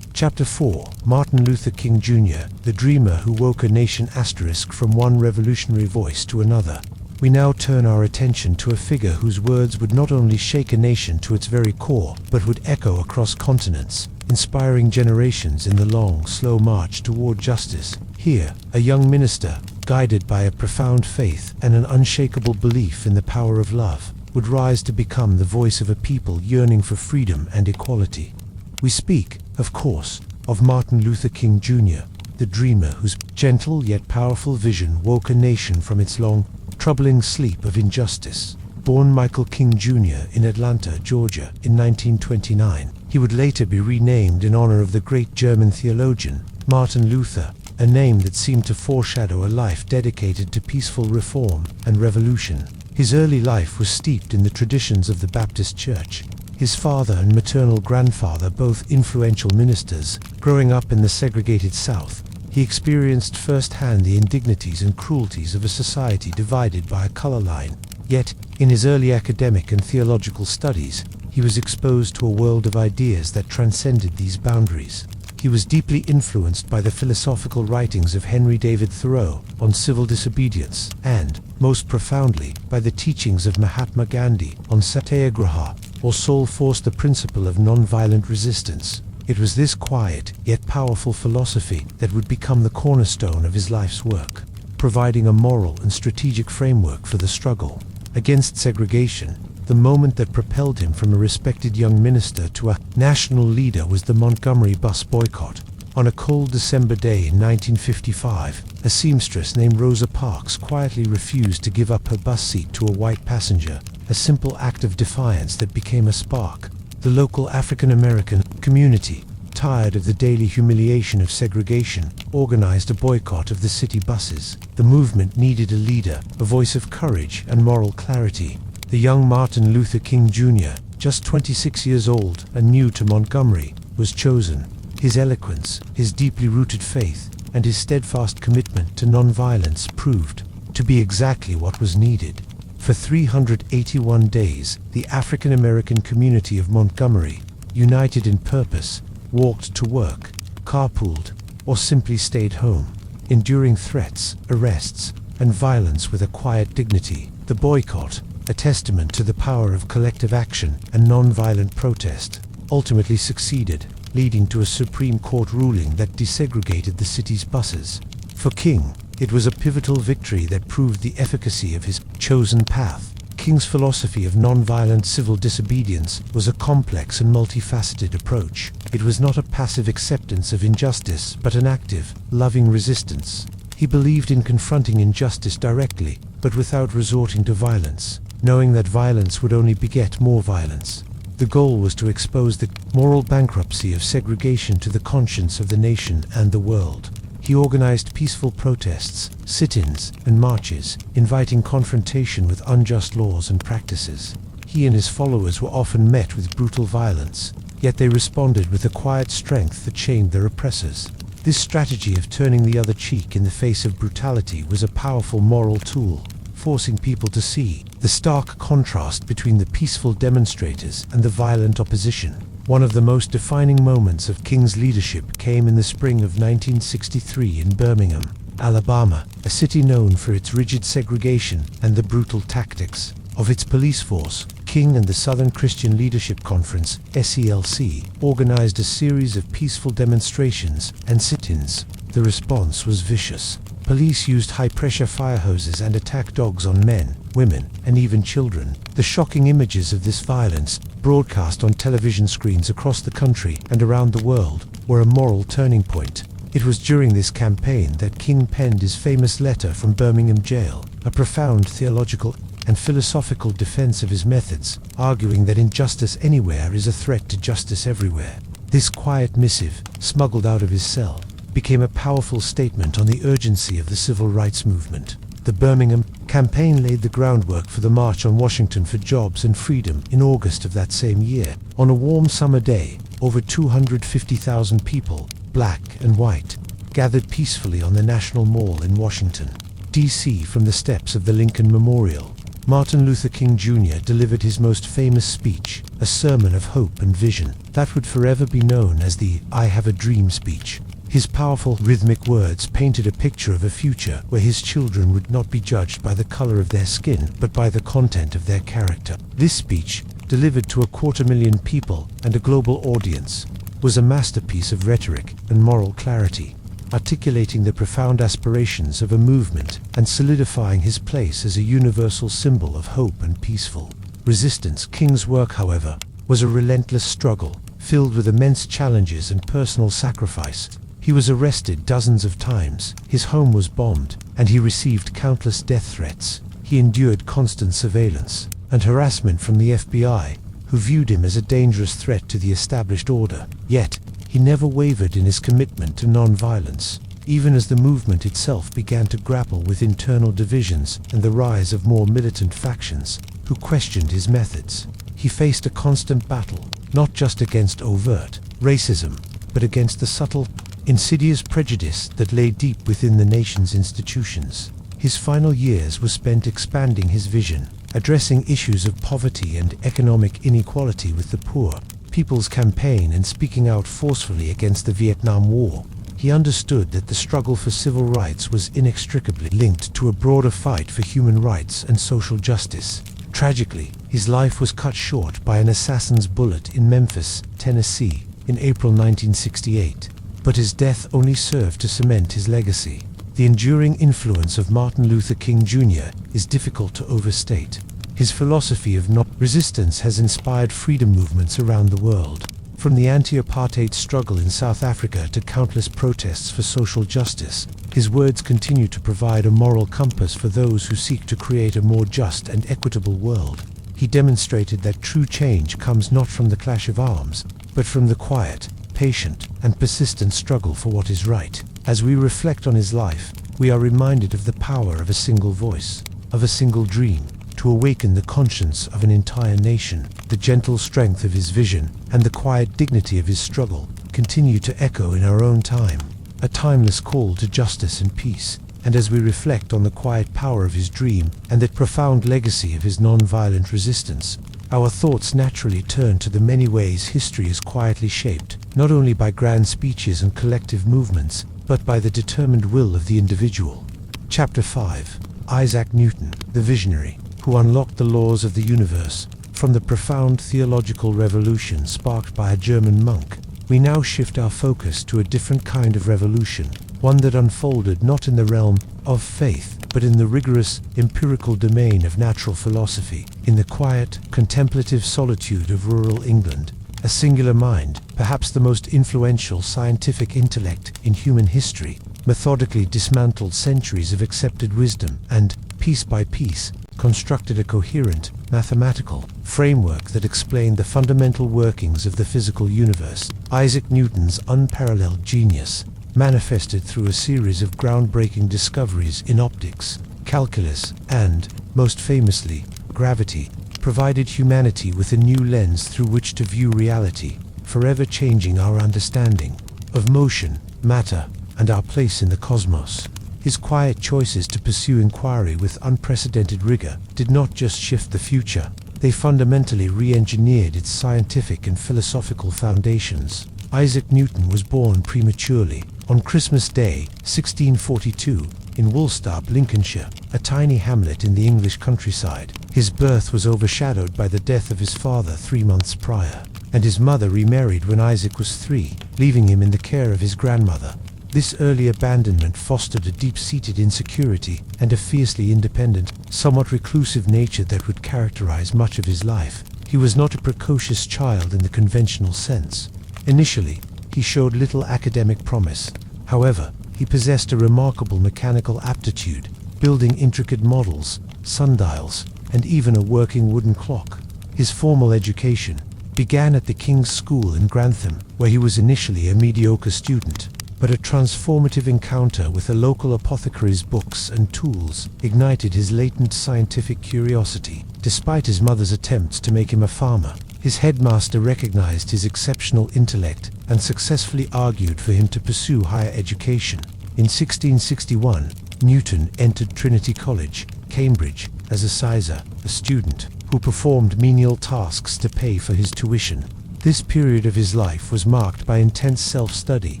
S1: Chapter 4. Martin Luther King Jr., the dreamer who woke a nation from one revolutionary voice to another. We now turn our attention to a figure whose words would not only shake a nation to its very core, but would echo across continents, inspiring generations in the long, slow march toward justice. Here, a young minister, guided by a profound faith and an unshakable belief in the power of love, would rise to become the voice of a people yearning for freedom and equality. We speak, of course, of Martin Luther King Jr., the dreamer whose gentle yet powerful vision woke a nation from its long, troubling sleep of injustice. Born Michael King Jr. in Atlanta, Georgia, in 1929, he would later be renamed in honor of the great German theologian, Martin Luther, a name that seemed to foreshadow a life dedicated to peaceful reform and revolution. His early life was steeped in the traditions of the Baptist Church. His father and maternal grandfather, both influential ministers, growing up in the segregated South, he experienced firsthand the indignities and cruelties of a society divided by a color line. Yet, in his early academic and theological studies, he was exposed to a world of ideas that transcended these boundaries. He was deeply influenced by the philosophical writings of Henry David Thoreau on civil disobedience and, most profoundly, by the teachings of Mahatma Gandhi on satyagraha, or soul force, the principle of non-violent resistance. It was this quiet, yet powerful philosophy that would become the cornerstone of his life's work, providing a moral and strategic framework for the struggle against segregation. The moment that propelled him from a respected young minister to a national leader was the Montgomery bus boycott. On a cold December day in 1955, a seamstress named Rosa Parks quietly refused to give up her bus seat to a white passenger, a simple act of defiance that became a spark. The local African-American community, tired of the daily humiliation of segregation, organized a boycott of the city buses. The movement needed a leader, a voice of courage and moral clarity. The young Martin Luther King Jr., just 26 years old and new to Montgomery, was chosen. His eloquence, his deeply rooted faith, and his steadfast commitment to nonviolence proved to be exactly what was needed. For 381 days, the African American community of Montgomery, united in purpose, walked to work, carpooled, or simply stayed home, enduring threats, arrests, and violence with a quiet dignity. The boycott, a testament to the power of collective action and nonviolent protest, ultimately succeeded, leading to a Supreme Court ruling that desegregated the city's buses. For King, it was a pivotal victory that proved the efficacy of his chosen path. King's philosophy of nonviolent civil disobedience was a complex and multifaceted approach. It was not a passive acceptance of injustice, but an active, loving resistance. He believed in confronting injustice directly, but without resorting to violence. knowing that violence would only beget more violence. The goal was to expose the moral bankruptcy of segregation to the conscience of the nation and the world. He organized peaceful protests, sit-ins, and marches, inviting confrontation with unjust laws and practices. He and his followers were often met with brutal violence, yet they responded with a quiet strength that shamed their oppressors. This strategy of turning the other cheek in the face of brutality was a powerful moral tool, forcing people to see the stark contrast between the peaceful demonstrators and the violent opposition. One of the most defining moments of King's leadership came in the spring of 1963 in Birmingham, Alabama, a city known for its rigid segregation and the brutal tactics of its police force. King and the Southern Christian Leadership Conference, SCLC, organized a series of peaceful demonstrations and sit-ins. The response was vicious. Police used high-pressure fire hoses and attack dogs on men, women, and even children. The shocking images of this violence, broadcast on television screens across the country and around the world, were a moral turning point. It was during this campaign that King penned his famous letter from Birmingham jail, a profound theological and philosophical defense of his methods, arguing that injustice anywhere is a threat to justice everywhere. This quiet missive, smuggled out of his cell, became a powerful statement on the urgency of the civil rights movement. The Birmingham campaign laid the groundwork for the March on Washington for Jobs and Freedom in August of that same year. On a warm summer day, over 250,000 people, black and white, gathered peacefully on the National Mall in Washington, D.C. From the steps of the Lincoln Memorial, Martin Luther King Jr. delivered his most famous speech, a sermon of hope and vision that would forever be known as the "I Have a Dream" speech. His powerful, rhythmic words painted a picture of a future where his children would not be judged by the color of their skin, but by the content of their character. This speech, delivered to 250,000 people and a global audience, was a masterpiece of rhetoric and moral clarity, articulating the profound aspirations of a movement and solidifying his place as a universal symbol of hope and peaceful resistance. King's work, however, was a relentless struggle, filled with immense challenges and personal sacrifice. He was arrested dozens of times, his home was bombed, and he received countless death threats. He endured constant surveillance and harassment from the FBI, who viewed him as a dangerous threat to the established order. Yet, he never wavered in his commitment to non-violence. Even as the movement itself began to grapple with internal divisions and the rise of more militant factions who questioned his methods, he faced a constant battle, not just against overt racism, but against the subtle, insidious prejudice that lay deep within the nation's institutions. His final years were spent expanding his vision, addressing issues of poverty and economic inequality with the poor people's campaign, and speaking out forcefully against the Vietnam War. He understood that the struggle for civil rights was inextricably linked to a broader fight for human rights and social justice. Tragically, his life was cut short by an assassin's bullet in Memphis, Tennessee, in April 1968. But his death only served to cement his legacy. The enduring influence of Martin Luther King Jr. is difficult to overstate. His philosophy of non-resistance has inspired freedom movements around the world. From the anti-apartheid struggle in South Africa to countless protests for social justice, his words continue to provide a moral compass for those who seek to create a more just and equitable world. He demonstrated that true change comes not from the clash of arms, but from the quiet, patient, and persistent struggle for what is right. As we reflect on his life, we are reminded of the power of a single voice, of a single dream, to awaken the conscience of an entire nation. The gentle strength of his vision and the quiet dignity of his struggle continue to echo in our own time, a timeless call to justice and peace. And as we reflect on the quiet power of his dream and the profound legacy of his non-violent resistance, our thoughts naturally turn to the many ways history is quietly shaped, not only by grand speeches and collective movements, but by the determined will of the individual. Chapter 5. Isaac Newton, the visionary, who unlocked the laws of the universe. From the profound theological revolution sparked by a German monk, we now shift our focus to a different kind of revolution, one that unfolded not in the realm of faith, but in the rigorous, empirical domain of natural philosophy. In the quiet, contemplative solitude of rural England, a singular mind, perhaps the most influential scientific intellect in human history, methodically dismantled centuries of accepted wisdom and piece by piece, constructed a coherent, mathematical framework that explained the fundamental workings of the physical universe. Isaac Newton's unparalleled genius, manifested through a series of groundbreaking discoveries in optics, calculus, and, most famously, gravity, provided humanity with a new lens through which to view reality, forever changing our understanding of motion, matter, and our place in the cosmos. His quiet choices to pursue inquiry with unprecedented rigor did not just shift the future, they fundamentally re-engineered its scientific and philosophical foundations. Isaac Newton was born prematurely, on Christmas Day, 1642, in Woolsthorpe, Lincolnshire, a tiny hamlet in the English countryside. His birth was overshadowed by the death of his father 3 months prior, and his mother remarried when Isaac was 3, leaving him in the care of his grandmother. This early abandonment fostered a deep-seated insecurity and a fiercely independent, somewhat reclusive nature that would characterize much of his life. He was not a precocious child in the conventional sense. Initially, he showed little academic promise. However, he possessed a remarkable mechanical aptitude, building intricate models, sundials, and even a working wooden clock. His formal education began at the King's School in Grantham, where he was initially a mediocre student. But a transformative encounter with a local apothecary's books and tools ignited his latent scientific curiosity. Despite his mother's attempts to make him a farmer, his headmaster recognized his exceptional intellect and successfully argued for him to pursue higher education. In 1661, Newton entered Trinity College, Cambridge, as a sizar, a student who performed menial tasks to pay for his tuition. This period of his life was marked by intense self-study.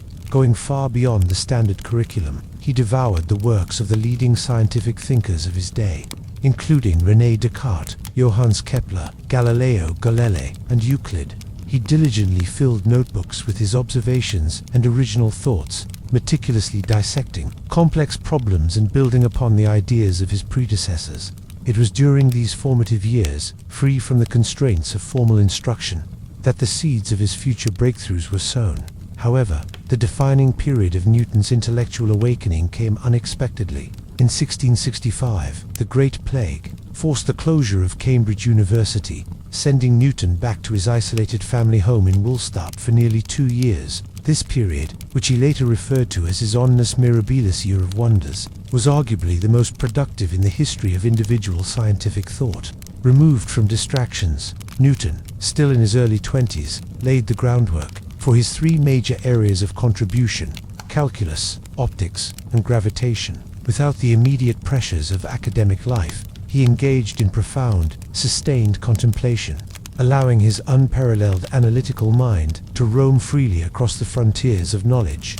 S1: Going far beyond the standard curriculum, he devoured the works of the leading scientific thinkers of his day, including René Descartes, Johannes Kepler, Galileo Galilei, and Euclid. He diligently filled notebooks with his observations and original thoughts, meticulously dissecting complex problems and building upon the ideas of his predecessors. It was during these formative years, free from the constraints of formal instruction, that the seeds of his future breakthroughs were sown. However, the defining period of Newton's intellectual awakening came unexpectedly. In 1665, the Great Plague forced the closure of Cambridge University, sending Newton back to his isolated family home in Woolsthorpe for nearly 2 years. This period, which he later referred to as his Annus Mirabilis Year of Wonders, was arguably the most productive in the history of individual scientific thought. Removed from distractions, Newton, still in his early 20s, laid the groundwork for his 3 major areas of contribution: calculus, optics, and gravitation. Without the immediate pressures of academic life, he engaged in profound, sustained contemplation, allowing his unparalleled analytical mind to roam freely across the frontiers of knowledge.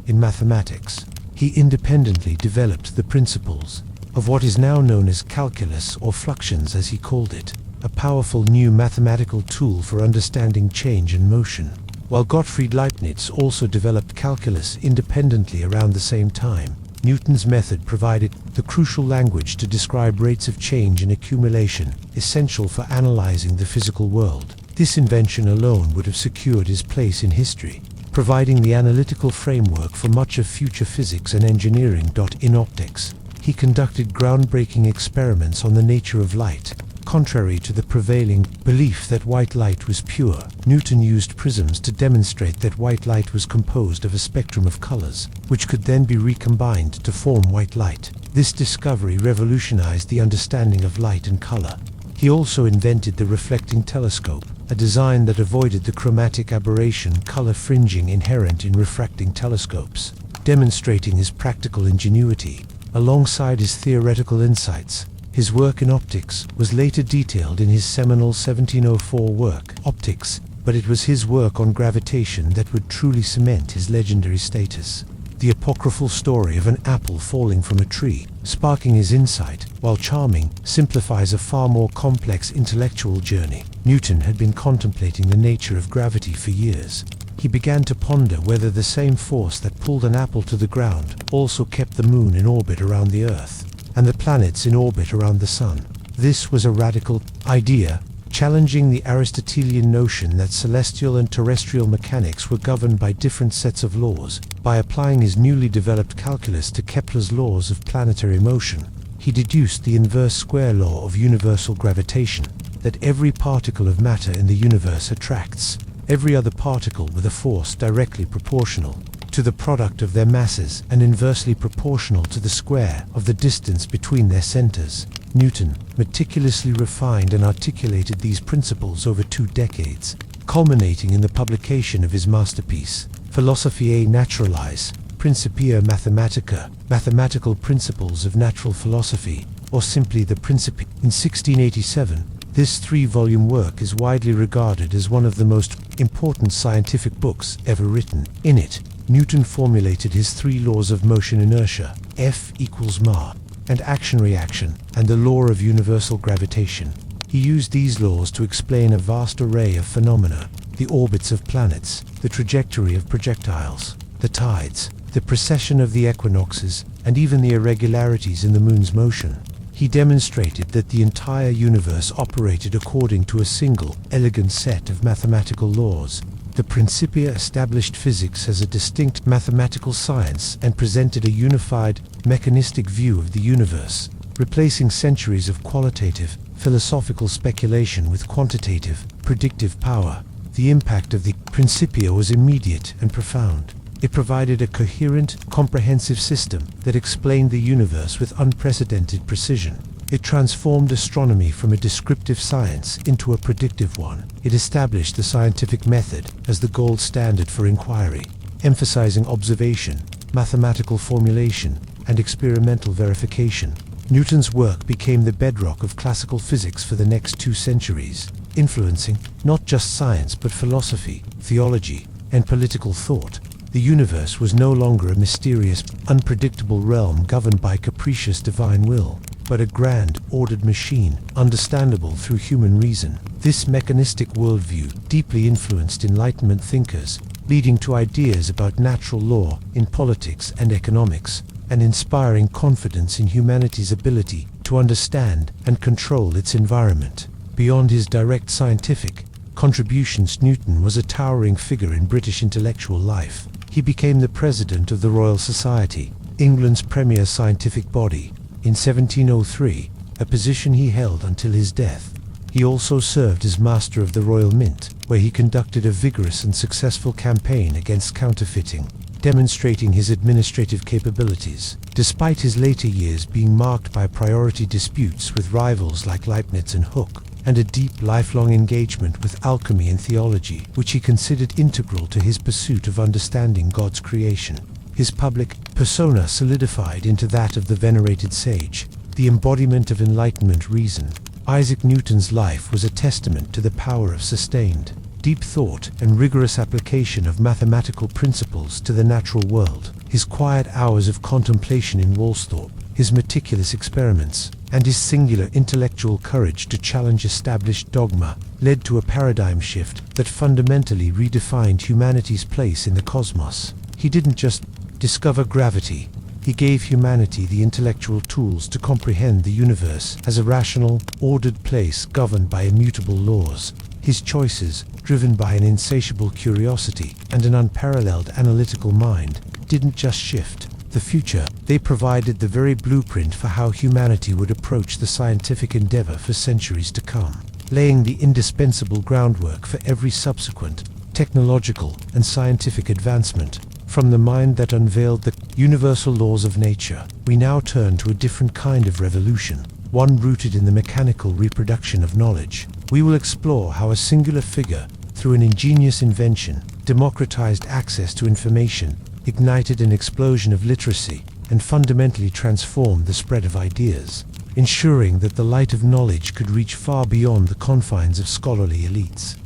S1: In mathematics, he independently developed the principles of what is now known as calculus, or fluxions as he called it, a powerful new mathematical tool for understanding change and motion. While Gottfried Leibniz also developed calculus independently around the same time, Newton's method provided the crucial language to describe rates of change and accumulation, essential for analyzing the physical world. This invention alone would have secured his place in history, providing the analytical framework for much of future physics and engineering. In optics, he conducted groundbreaking experiments on the nature of light. Contrary to the prevailing belief that white light was pure, Newton used prisms to demonstrate that white light was composed of a spectrum of colors, which could then be recombined to form white light. This discovery revolutionized the understanding of light and color. He also invented the reflecting telescope, a design that avoided the chromatic aberration color fringing inherent in refracting telescopes, demonstrating his practical ingenuity. Alongside his theoretical insights, his work in optics was later detailed in his seminal 1704 work, Optics, but it was his work on gravitation that would truly cement his legendary status. The apocryphal story of an apple falling from a tree, sparking his insight, while charming, simplifies a far more complex intellectual journey. Newton had been contemplating the nature of gravity for years. He began to ponder whether the same force that pulled an apple to the ground also kept the moon in orbit around the Earth, and the planets in orbit around the Sun. This was a radical idea, challenging the Aristotelian notion that celestial and terrestrial mechanics were governed by different sets of laws. By applying his newly developed calculus to Kepler's laws of planetary motion, he deduced the inverse square law of universal gravitation, that every particle of matter in the universe attracts every other particle with a force directly proportional to the product of their masses and inversely proportional to the square of the distance between their centers. Newton meticulously refined and articulated these principles over 2 decades, culminating in the publication of his masterpiece, Philosophiae Naturalis, Principia Mathematica, Mathematical Principles of Natural Philosophy, or simply the Principia. In 1687, this 3-volume work is widely regarded as one of the most important scientific books ever written. In it, Newton formulated his 3 laws of motion inertia, F equals ma, and action-reaction, and the law of universal gravitation. He used these laws to explain a vast array of phenomena: the orbits of planets, the trajectory of projectiles, the tides, the precession of the equinoxes, and even the irregularities in the moon's motion. He demonstrated that the entire universe operated according to a single, elegant set of mathematical laws. The Principia established physics as a distinct mathematical science and presented a unified, mechanistic view of the universe, replacing centuries of qualitative, philosophical speculation with quantitative, predictive power. The impact of the Principia was immediate and profound. It provided a coherent, comprehensive system that explained the universe with unprecedented precision. It transformed astronomy from a descriptive science into a predictive one. It established the scientific method as the gold standard for inquiry, emphasizing observation, mathematical formulation, and experimental verification. Newton's work became the bedrock of classical physics for the next 2 centuries, influencing not just science but philosophy, theology, and political thought. The universe was no longer a mysterious, unpredictable realm governed by capricious divine will, but a grand, ordered machine, understandable through human reason. This mechanistic worldview deeply influenced Enlightenment thinkers, leading to ideas about natural law in politics and economics, and inspiring confidence in humanity's ability to understand and control its environment. Beyond his direct scientific contributions, Newton was a towering figure in British intellectual life. He became the president of the Royal Society, England's premier scientific body, in 1703, a position he held until his death. He also served as Master of the Royal Mint, where he conducted a vigorous and successful campaign against counterfeiting, demonstrating his administrative capabilities. Despite his later years being marked by priority disputes with rivals like Leibniz and Hooke, and a deep lifelong engagement with alchemy and theology, which he considered integral to his pursuit of understanding God's creation, his public persona solidified into that of the venerated sage, the embodiment of Enlightenment reason. Isaac Newton's life was a testament to the power of sustained, deep thought and rigorous application of mathematical principles to the natural world. His quiet hours of contemplation in Woolsthorpe, his meticulous experiments, and his singular intellectual courage to challenge established dogma led to a paradigm shift that fundamentally redefined humanity's place in the cosmos. He didn't just discover gravity, he gave humanity the intellectual tools to comprehend the universe as a rational, ordered place governed by immutable laws. His choices, driven by an insatiable curiosity and an unparalleled analytical mind, didn't just shift the future, they provided the very blueprint for how humanity would approach the scientific endeavor for centuries to come, laying the indispensable groundwork for every subsequent technological and scientific advancement. From the mind that unveiled the universal laws of nature, we now turn to a different kind of revolution, one rooted in the mechanical reproduction of knowledge. We will explore how a singular figure, through an ingenious invention, democratized access to information, ignited an explosion of literacy, and fundamentally transformed the spread of ideas, ensuring that the light of knowledge could reach far beyond the confines of scholarly elites.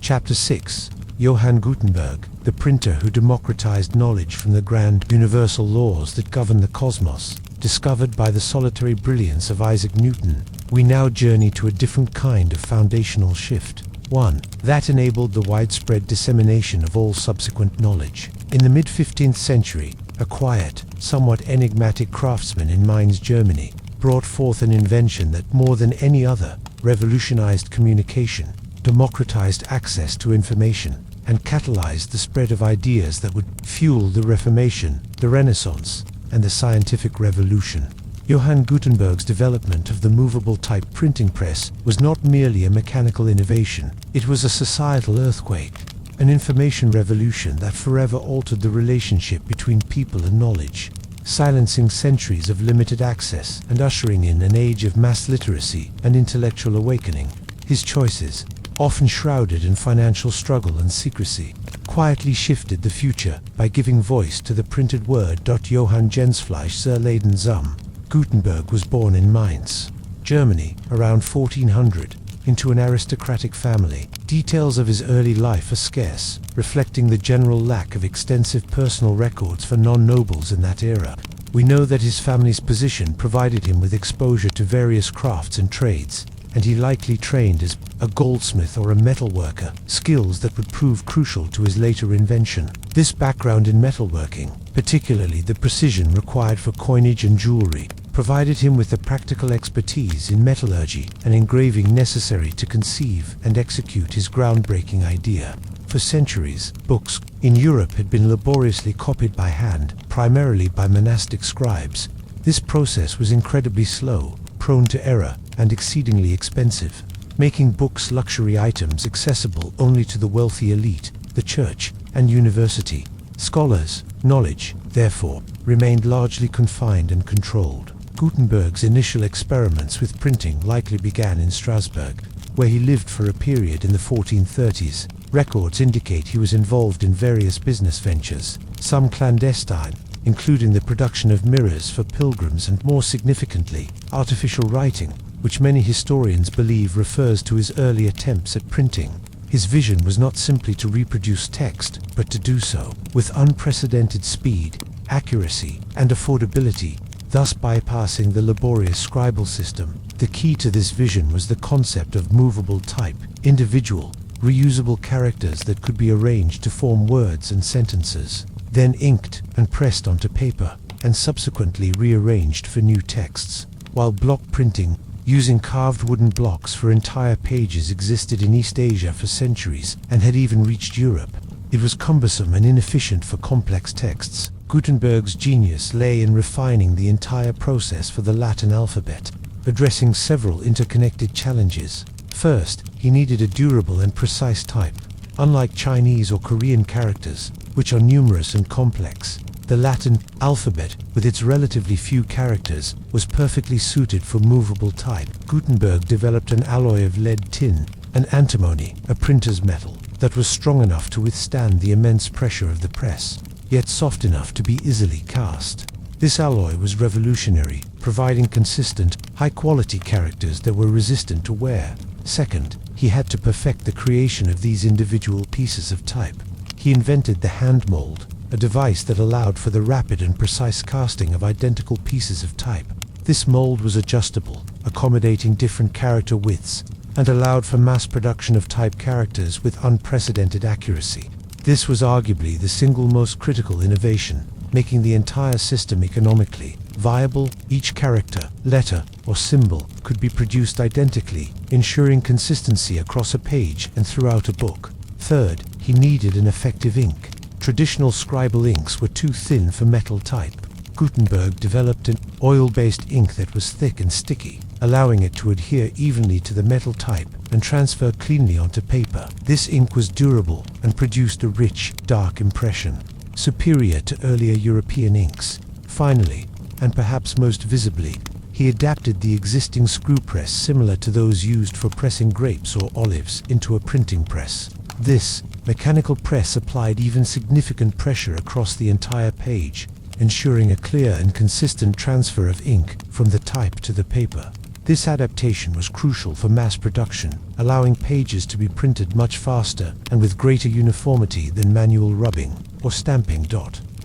S1: Chapter 6. Johann Gutenberg, the printer who democratized knowledge from the grand universal laws that govern the cosmos. Discovered by the solitary brilliance of Isaac Newton, we now journey to a different kind of foundational shift, one that enabled the widespread dissemination of all subsequent knowledge. In the mid-15th century, a quiet, somewhat enigmatic craftsman in Mainz, Germany, brought forth an invention that more than any other revolutionized communication, democratized access to information, and catalyzed the spread of ideas that would fuel the Reformation, the Renaissance, and the scientific revolution. Johann Gutenberg's development of the movable type printing press was not merely a mechanical innovation, it was a societal earthquake, an information revolution that forever altered the relationship between people and knowledge, silencing centuries of limited access and ushering in an age of mass literacy and intellectual awakening. His choices, often shrouded in financial struggle and secrecy, quietly shifted the future by giving voice to the printed word. Johann Gensfleisch zur Leyden zum Gutenberg was born in Mainz, Germany, around 1400, into an aristocratic family. Details of his early life are scarce, reflecting the general lack of extensive personal records for non-nobles in that era. We know that his family's position provided him with exposure to various crafts and trades, and he likely trained as a goldsmith or a metalworker, skills that would prove crucial to his later invention. This background in metalworking, particularly the precision required for coinage and jewelry, provided him with the practical expertise in metallurgy and engraving necessary to conceive and execute his groundbreaking idea. For centuries, books in Europe had been laboriously copied by hand, primarily by monastic scribes. This process was incredibly slow, prone to error, and exceedingly expensive, making books luxury items accessible only to the wealthy elite, the church, and university. Scholars' knowledge, therefore, remained largely confined and controlled. Gutenberg's initial experiments with printing likely began in Strasbourg, where he lived for a period in the 1430s. Records indicate he was involved in various business ventures, some clandestine, including the production of mirrors for pilgrims and, more significantly, artificial writing, which many historians believe refers to his early attempts at printing. His vision was not simply to reproduce text, but to do so with unprecedented speed, accuracy, and affordability, thus bypassing the laborious scribal system. The key to this vision was the concept of movable type, individual, reusable characters that could be arranged to form words and sentences, then inked and pressed onto paper, and subsequently rearranged for new texts. While block printing, using carved wooden blocks for entire pages, existed in East Asia for centuries and had even reached Europe, it was cumbersome and inefficient for complex texts. Gutenberg's genius lay in refining the entire process for the Latin alphabet, addressing several interconnected challenges. First, he needed a durable and precise type. Unlike Chinese or Korean characters, which are numerous and complex, the Latin alphabet, with its relatively few characters, was perfectly suited for movable type. Gutenberg developed an alloy of lead tin, an antimony, a printer's metal, that was strong enough to withstand the immense pressure of the press, yet soft enough to be easily cast. This alloy was revolutionary, providing consistent, high-quality characters that were resistant to wear. Second, he had to perfect the creation of these individual pieces of type. He invented the hand mold, a device that allowed for the rapid and precise casting of identical pieces of type. This mold was adjustable, accommodating different character widths, and allowed for mass production of type characters with unprecedented accuracy. This was arguably the single most critical innovation, making the entire system economically viable. Each character, letter, or symbol could be produced identically, ensuring consistency across a page and throughout a book. Third, he needed an effective ink. Traditional scribal inks were too thin for metal type. Gutenberg developed an oil-based ink that was thick and sticky, allowing it to adhere evenly to the metal type and transfer cleanly onto paper. This ink was durable and produced a rich, dark impression, superior to earlier European inks. Finally, and perhaps most visibly, he adapted the existing screw press similar to those used for pressing grapes or olives into a printing press. This mechanical press applied even significant pressure across the entire page, ensuring a clear and consistent transfer of ink from the type to the paper. This adaptation was crucial for mass production, allowing pages to be printed much faster and with greater uniformity than manual rubbing or stamping.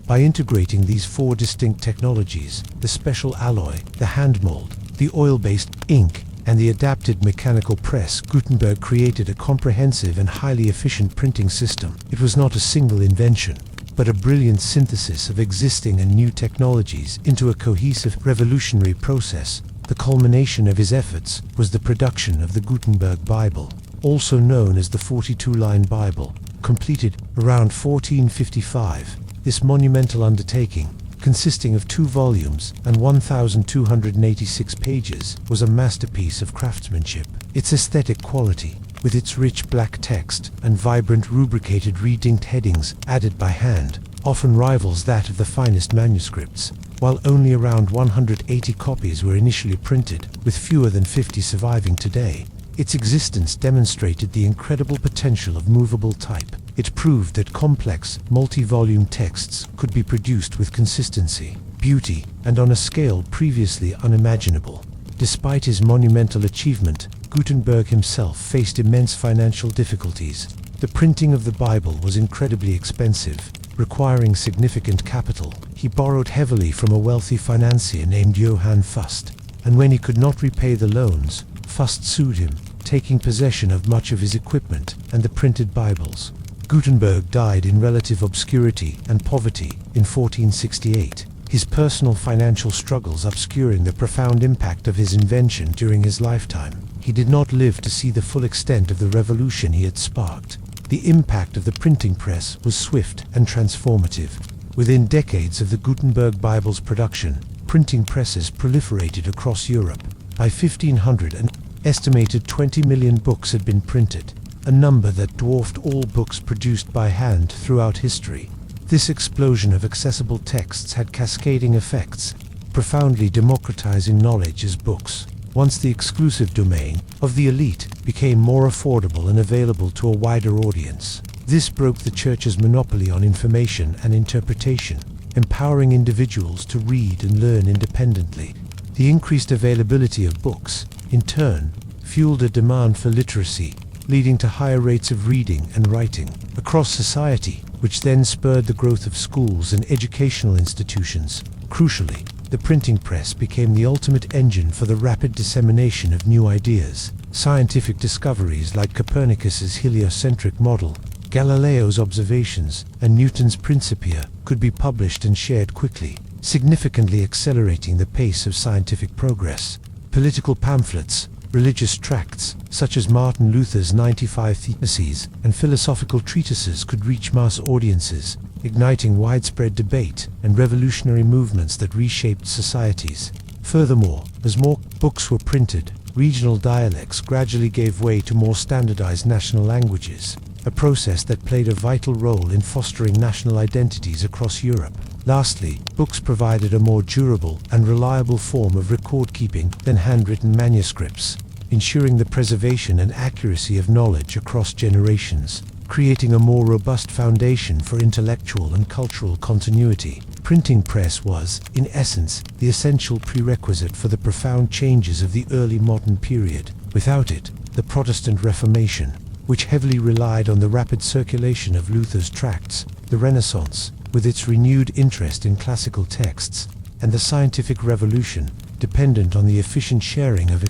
S1: By integrating these four distinct technologies, the special alloy, the hand mold, the oil-based ink, and the adapted mechanical press, Gutenberg created a comprehensive and highly efficient printing system. It was not a single invention, but a brilliant synthesis of existing and new technologies into a cohesive, revolutionary process. The culmination of his efforts was the production of the Gutenberg Bible, also known as the 42-line Bible, completed around 1455. This monumental undertaking, consisting of 2 volumes and 1,286 pages, was a masterpiece of craftsmanship. Its aesthetic quality, with its rich black text and vibrant rubricated re-inked headings added by hand, often rivals that of the finest manuscripts. While only around 180 copies were initially printed, with fewer than 50 surviving today, its existence demonstrated the incredible potential of movable type. It proved that complex, multi-volume texts could be produced with consistency, beauty, and on a scale previously unimaginable. Despite his monumental achievement, Gutenberg himself faced immense financial difficulties. The printing of the Bible was incredibly expensive, requiring significant capital. He borrowed heavily from a wealthy financier named Johann Fust, and when he could not repay the loans, Fust sued him, taking possession of much of his equipment and the printed Bibles. Gutenberg died in relative obscurity and poverty in 1468, his personal financial struggles obscuring the profound impact of his invention during his lifetime. He did not live to see the full extent of the revolution he had sparked. The impact of the printing press was swift and transformative. Within decades of the Gutenberg Bible's production, printing presses proliferated across Europe. By 1500, an estimated 20 million books had been printed, a number that dwarfed all books produced by hand throughout history. This explosion of accessible texts had cascading effects, profoundly democratizing knowledge as books, once the exclusive domain of the elite, became more affordable and available to a wider audience. This broke the Church's monopoly on information and interpretation, empowering individuals to read and learn independently. The increased availability of books, in turn, fueled a demand for literacy, leading to higher rates of reading and writing across society, which then spurred the growth of schools and educational institutions. Crucially, the printing press became the ultimate engine for the rapid dissemination of new ideas. Scientific discoveries like Copernicus's heliocentric model, Galileo's observations, and Newton's Principia could be published and shared quickly, significantly accelerating the pace of scientific progress. Political pamphlets, religious tracts, such as Martin Luther's 95 Theses, and philosophical treatises could reach mass audiences, igniting widespread debate and revolutionary movements that reshaped societies. Furthermore, as more books were printed, regional dialects gradually gave way to more standardized national languages, a process that played a vital role in fostering national identities across Europe. Lastly, books provided a more durable and reliable form of record-keeping than handwritten manuscripts, ensuring the preservation and accuracy of knowledge across generations, creating a more robust foundation for intellectual and cultural continuity. Printing press was, in essence, the essential prerequisite for the profound changes of the early modern period. Without it, the Protestant Reformation, which heavily relied on the rapid circulation of Luther's tracts, the Renaissance, with its renewed interest in classical texts, and the scientific revolution, dependent on the efficient sharing of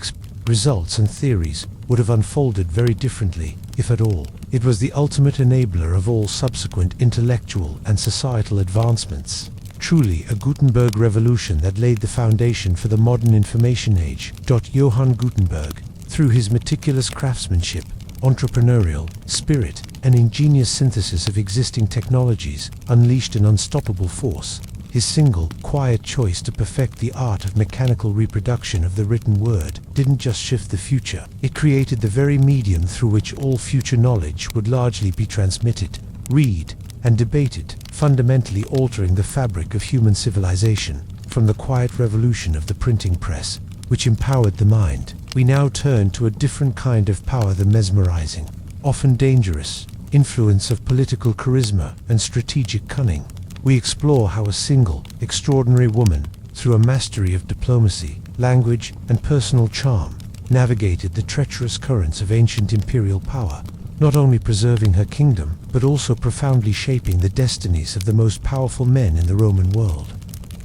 S1: results and theories, would have unfolded very differently, if at all. It was the ultimate enabler of all subsequent intellectual and societal advancements. Truly a Gutenberg revolution that laid the foundation for the modern information age. Johann Gutenberg, through his meticulous craftsmanship, entrepreneurial spirit, and ingenious synthesis of existing technologies, unleashed an unstoppable force. His single, quiet choice to perfect the art of mechanical reproduction of the written word didn't just shift the future, it created the very medium through which all future knowledge would largely be transmitted, read, and debated, fundamentally altering the fabric of human civilization. From the quiet revolution of the printing press, which empowered the mind, we now turn to a different kind of power, the mesmerizing, often dangerous, influence of political charisma and strategic cunning. We explore how a single, extraordinary woman, through a mastery of diplomacy, language, and personal charm, navigated the treacherous currents of ancient imperial power, not only preserving her kingdom, but also profoundly shaping the destinies of the most powerful men in the Roman world.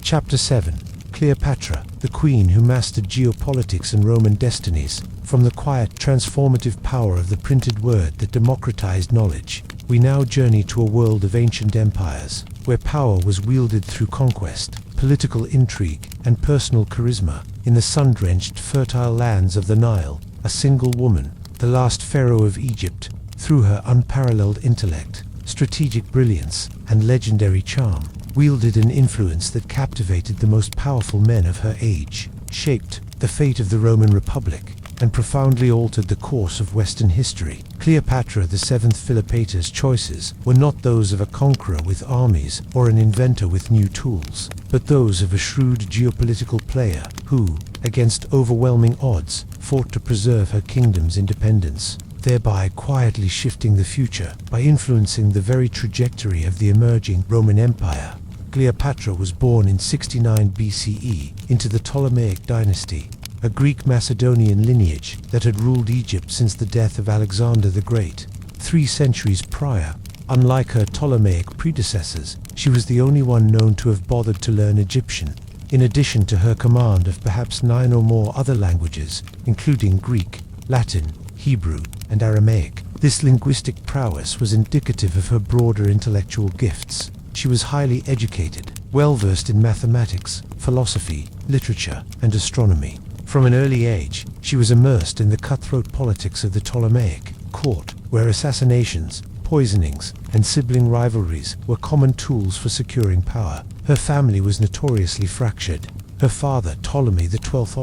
S1: Chapter 7. Cleopatra, the queen who mastered geopolitics and Roman destinies. From the quiet, transformative power of the printed word that democratized knowledge, we now journey to a world of ancient empires, where power was wielded through conquest, political intrigue, and personal charisma. In the sun-drenched, fertile lands of the Nile, a single woman, the last pharaoh of Egypt, through her unparalleled intellect, strategic brilliance, and legendary charm, wielded an influence that captivated the most powerful men of her age, shaped the fate of the Roman Republic, and profoundly altered the course of Western history. Cleopatra the Seventh Philopator's choices were not those of a conqueror with armies or an inventor with new tools, but those of a shrewd geopolitical player who, against overwhelming odds, fought to preserve her kingdom's independence, thereby quietly shifting the future by influencing the very trajectory of the emerging Roman Empire. Cleopatra was born in 69 BCE into the Ptolemaic dynasty, a Greek Macedonian lineage that had ruled Egypt since the death of Alexander the Great. 3 centuries prior, unlike her Ptolemaic predecessors, she was the only one known to have bothered to learn Egyptian, in addition to her command of perhaps 9 or more other languages, including Greek, Latin, Hebrew, and Aramaic. This linguistic prowess was indicative of her broader intellectual gifts. She was highly educated, well-versed in mathematics, philosophy, literature, and astronomy. From an early age, she was immersed in the cutthroat politics of the Ptolemaic court, where assassinations, poisonings, and sibling rivalries were common tools for securing power. Her family was notoriously fractured. Her father, Ptolemy the Twelfth,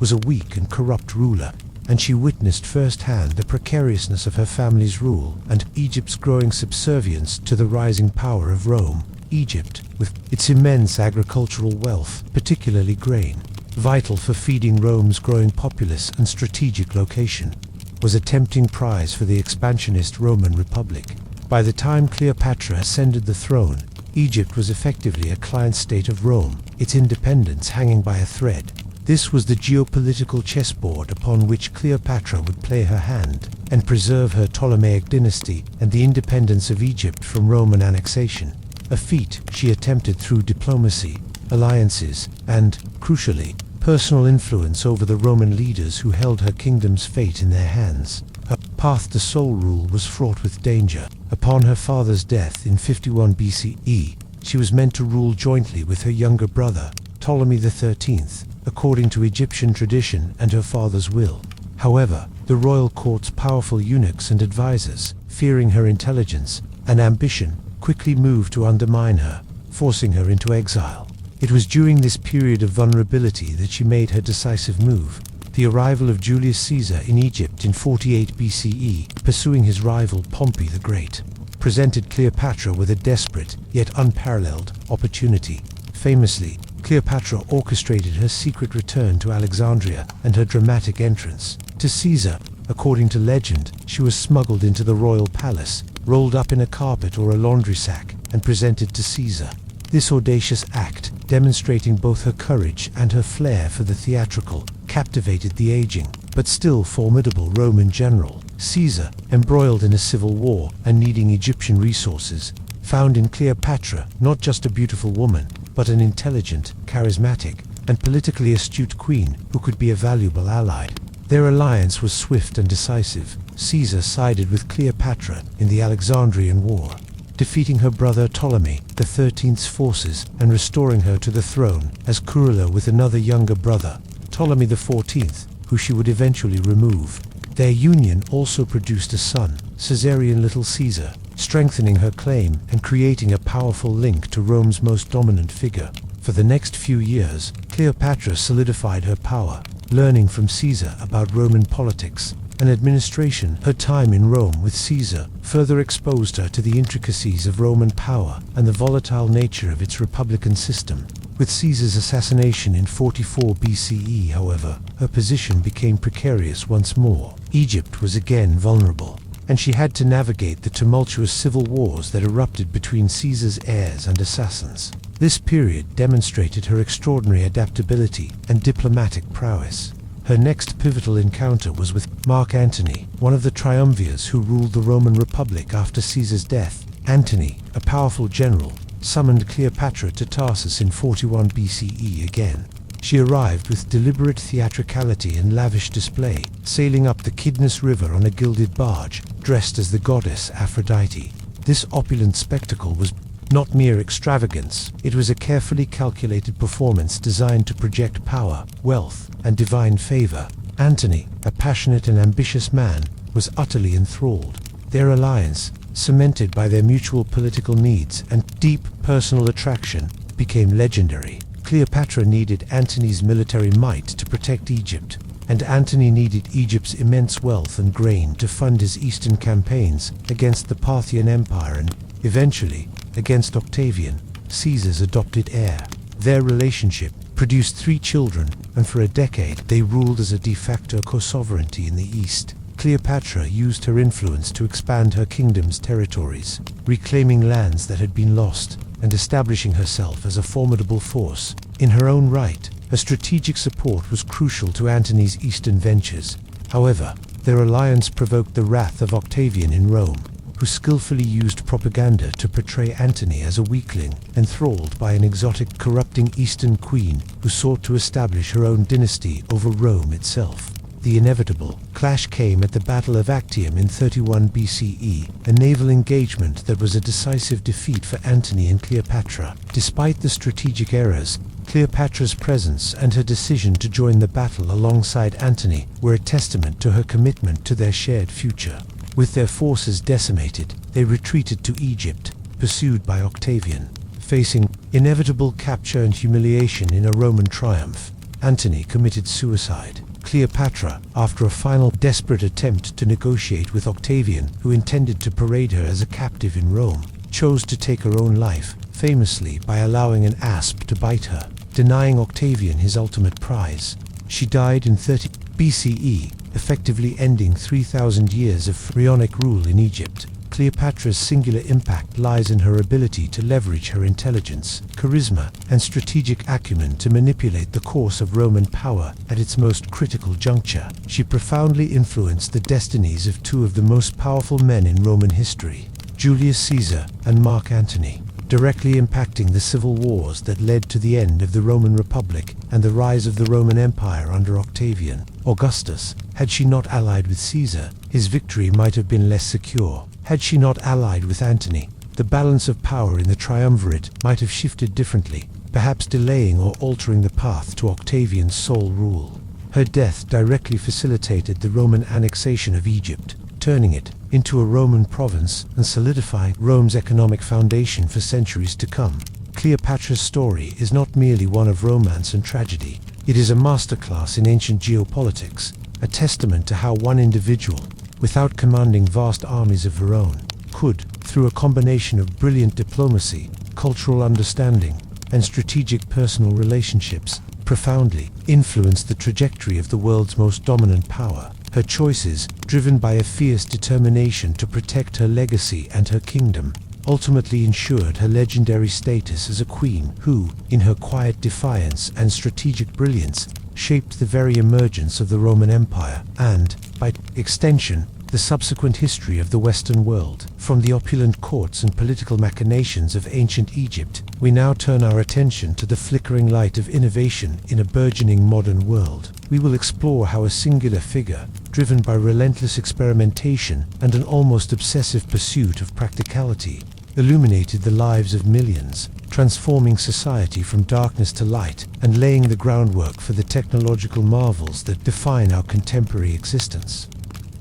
S1: was a weak and corrupt ruler, and she witnessed firsthand the precariousness of her family's rule and Egypt's growing subservience to the rising power of Rome. Egypt, with its immense agricultural wealth, particularly grain, vital for feeding Rome's growing populace and strategic location, was a tempting prize for the expansionist Roman Republic. By the time Cleopatra ascended the throne, Egypt was effectively a client state of Rome, its independence hanging by a thread. This was the geopolitical chessboard upon which Cleopatra would play her hand and preserve her Ptolemaic dynasty and the independence of Egypt from Roman annexation, a feat she attempted through diplomacy, alliances, and, crucially, personal influence over the Roman leaders who held her kingdom's fate in their hands. Her path to sole rule was fraught with danger. Upon her father's death in 51 BCE, she was meant to rule jointly with her younger brother, Ptolemy XIII, according to Egyptian tradition and her father's will. However, the royal court's powerful eunuchs and advisors, fearing her intelligence and ambition, quickly moved to undermine her, forcing her into exile. It was during this period of vulnerability that she made her decisive move. The arrival of Julius Caesar in Egypt in 48 BCE, pursuing his rival Pompey the Great, presented Cleopatra with a desperate, yet unparalleled, opportunity. Famously, Cleopatra orchestrated her secret return to Alexandria and her dramatic entrance to Caesar. According to legend, she was smuggled into the royal palace, rolled up in a carpet or a laundry sack, and presented to Caesar. This audacious act, demonstrating both her courage and her flair for the theatrical, captivated the aging, but still formidable Roman general. Caesar, embroiled in a civil war and needing Egyptian resources, found in Cleopatra not just a beautiful woman, but an intelligent, charismatic, and politically astute queen who could be a valuable ally. Their alliance was swift and decisive. Caesar sided with Cleopatra in the Alexandrian War, defeating her brother Ptolemy XIII's forces and restoring her to the throne as Corula with another younger brother, Ptolemy XIV, who she would eventually remove. Their union also produced a son, Caesarion Little Caesar, strengthening her claim and creating a powerful link to Rome's most dominant figure. For the next few years, Cleopatra solidified her power, learning from Caesar about Roman politics and administration. Her time in Rome with Caesar further exposed her to the intricacies of Roman power and the volatile nature of its republican system. With Caesar's assassination in 44 BCE, however, her position became precarious once more. Egypt was again vulnerable, and she had to navigate the tumultuous civil wars that erupted between Caesar's heirs and assassins. This period demonstrated her extraordinary adaptability and diplomatic prowess. Her next pivotal encounter was with Mark Antony, one of the triumvirs who ruled the Roman Republic after Caesar's death. Antony, a powerful general, summoned Cleopatra to Tarsus in 41 BCE again. She arrived with deliberate theatricality and lavish display, sailing up the Kidnus River on a gilded barge, dressed as the goddess Aphrodite. This opulent spectacle was not mere extravagance, it was a carefully calculated performance designed to project power, wealth, and divine favor. Antony, a passionate and ambitious man, was utterly enthralled. Their alliance, cemented by their mutual political needs and deep personal attraction, became legendary. Cleopatra needed Antony's military might to protect Egypt, and Antony needed Egypt's immense wealth and grain to fund his eastern campaigns against the Parthian Empire and, eventually, against Octavian, Caesar's adopted heir. Their relationship produced 3 children, and for a decade they ruled as a de facto co-sovereignty in the East. Cleopatra used her influence to expand her kingdom's territories, reclaiming lands that had been lost, and establishing herself as a formidable force. In her own right, her strategic support was crucial to Antony's eastern ventures. However, their alliance provoked the wrath of Octavian in Rome, who skillfully used propaganda to portray Antony as a weakling, enthralled by an exotic, corrupting Eastern queen who sought to establish her own dynasty over Rome itself. The inevitable clash came at the Battle of Actium in 31 BCE, a naval engagement that was a decisive defeat for Antony and Cleopatra. Despite the strategic errors, Cleopatra's presence and her decision to join the battle alongside Antony were a testament to her commitment to their shared future. With their forces decimated, they retreated to Egypt, pursued by Octavian. Facing inevitable capture and humiliation in a Roman triumph, Antony committed suicide. Cleopatra, after a final desperate attempt to negotiate with Octavian, who intended to parade her as a captive in Rome, chose to take her own life, famously by allowing an asp to bite her, denying Octavian his ultimate prize. She died in 30 BCE, effectively ending 3,000 years of pharaonic rule in Egypt. Cleopatra's singular impact lies in her ability to leverage her intelligence, charisma, and strategic acumen to manipulate the course of Roman power at its most critical juncture. She profoundly influenced the destinies of 2 of the most powerful men in Roman history, Julius Caesar and Mark Antony, directly impacting the civil wars that led to the end of the Roman Republic and the rise of the Roman Empire under Octavian. Augustus, had she not allied with Caesar, his victory might have been less secure. Had she not allied with Antony, the balance of power in the triumvirate might have shifted differently, perhaps delaying or altering the path to Octavian's sole rule. Her death directly facilitated the Roman annexation of Egypt, turning it into a Roman province and solidifying Rome's economic foundation for centuries to come. Cleopatra's story is not merely one of romance and tragedy. It is a masterclass in ancient geopolitics, a testament to how one individual, without commanding vast armies of her own, could, through a combination of brilliant diplomacy, cultural understanding, and strategic personal relationships, profoundly influence the trajectory of the world's most dominant power. Her choices, driven by a fierce determination to protect her legacy and her kingdom, ultimately ensured her legendary status as a queen who, in her quiet defiance and strategic brilliance, shaped the very emergence of the Roman Empire and, by extension, the subsequent history of the Western world. From the opulent courts and political machinations of ancient Egypt, we now turn our attention to the flickering light of innovation in a burgeoning modern world. We will explore how a singular figure, driven by relentless experimentation and an almost obsessive pursuit of practicality, illuminated the lives of millions, transforming society from darkness to light and laying the groundwork for the technological marvels that define our contemporary existence.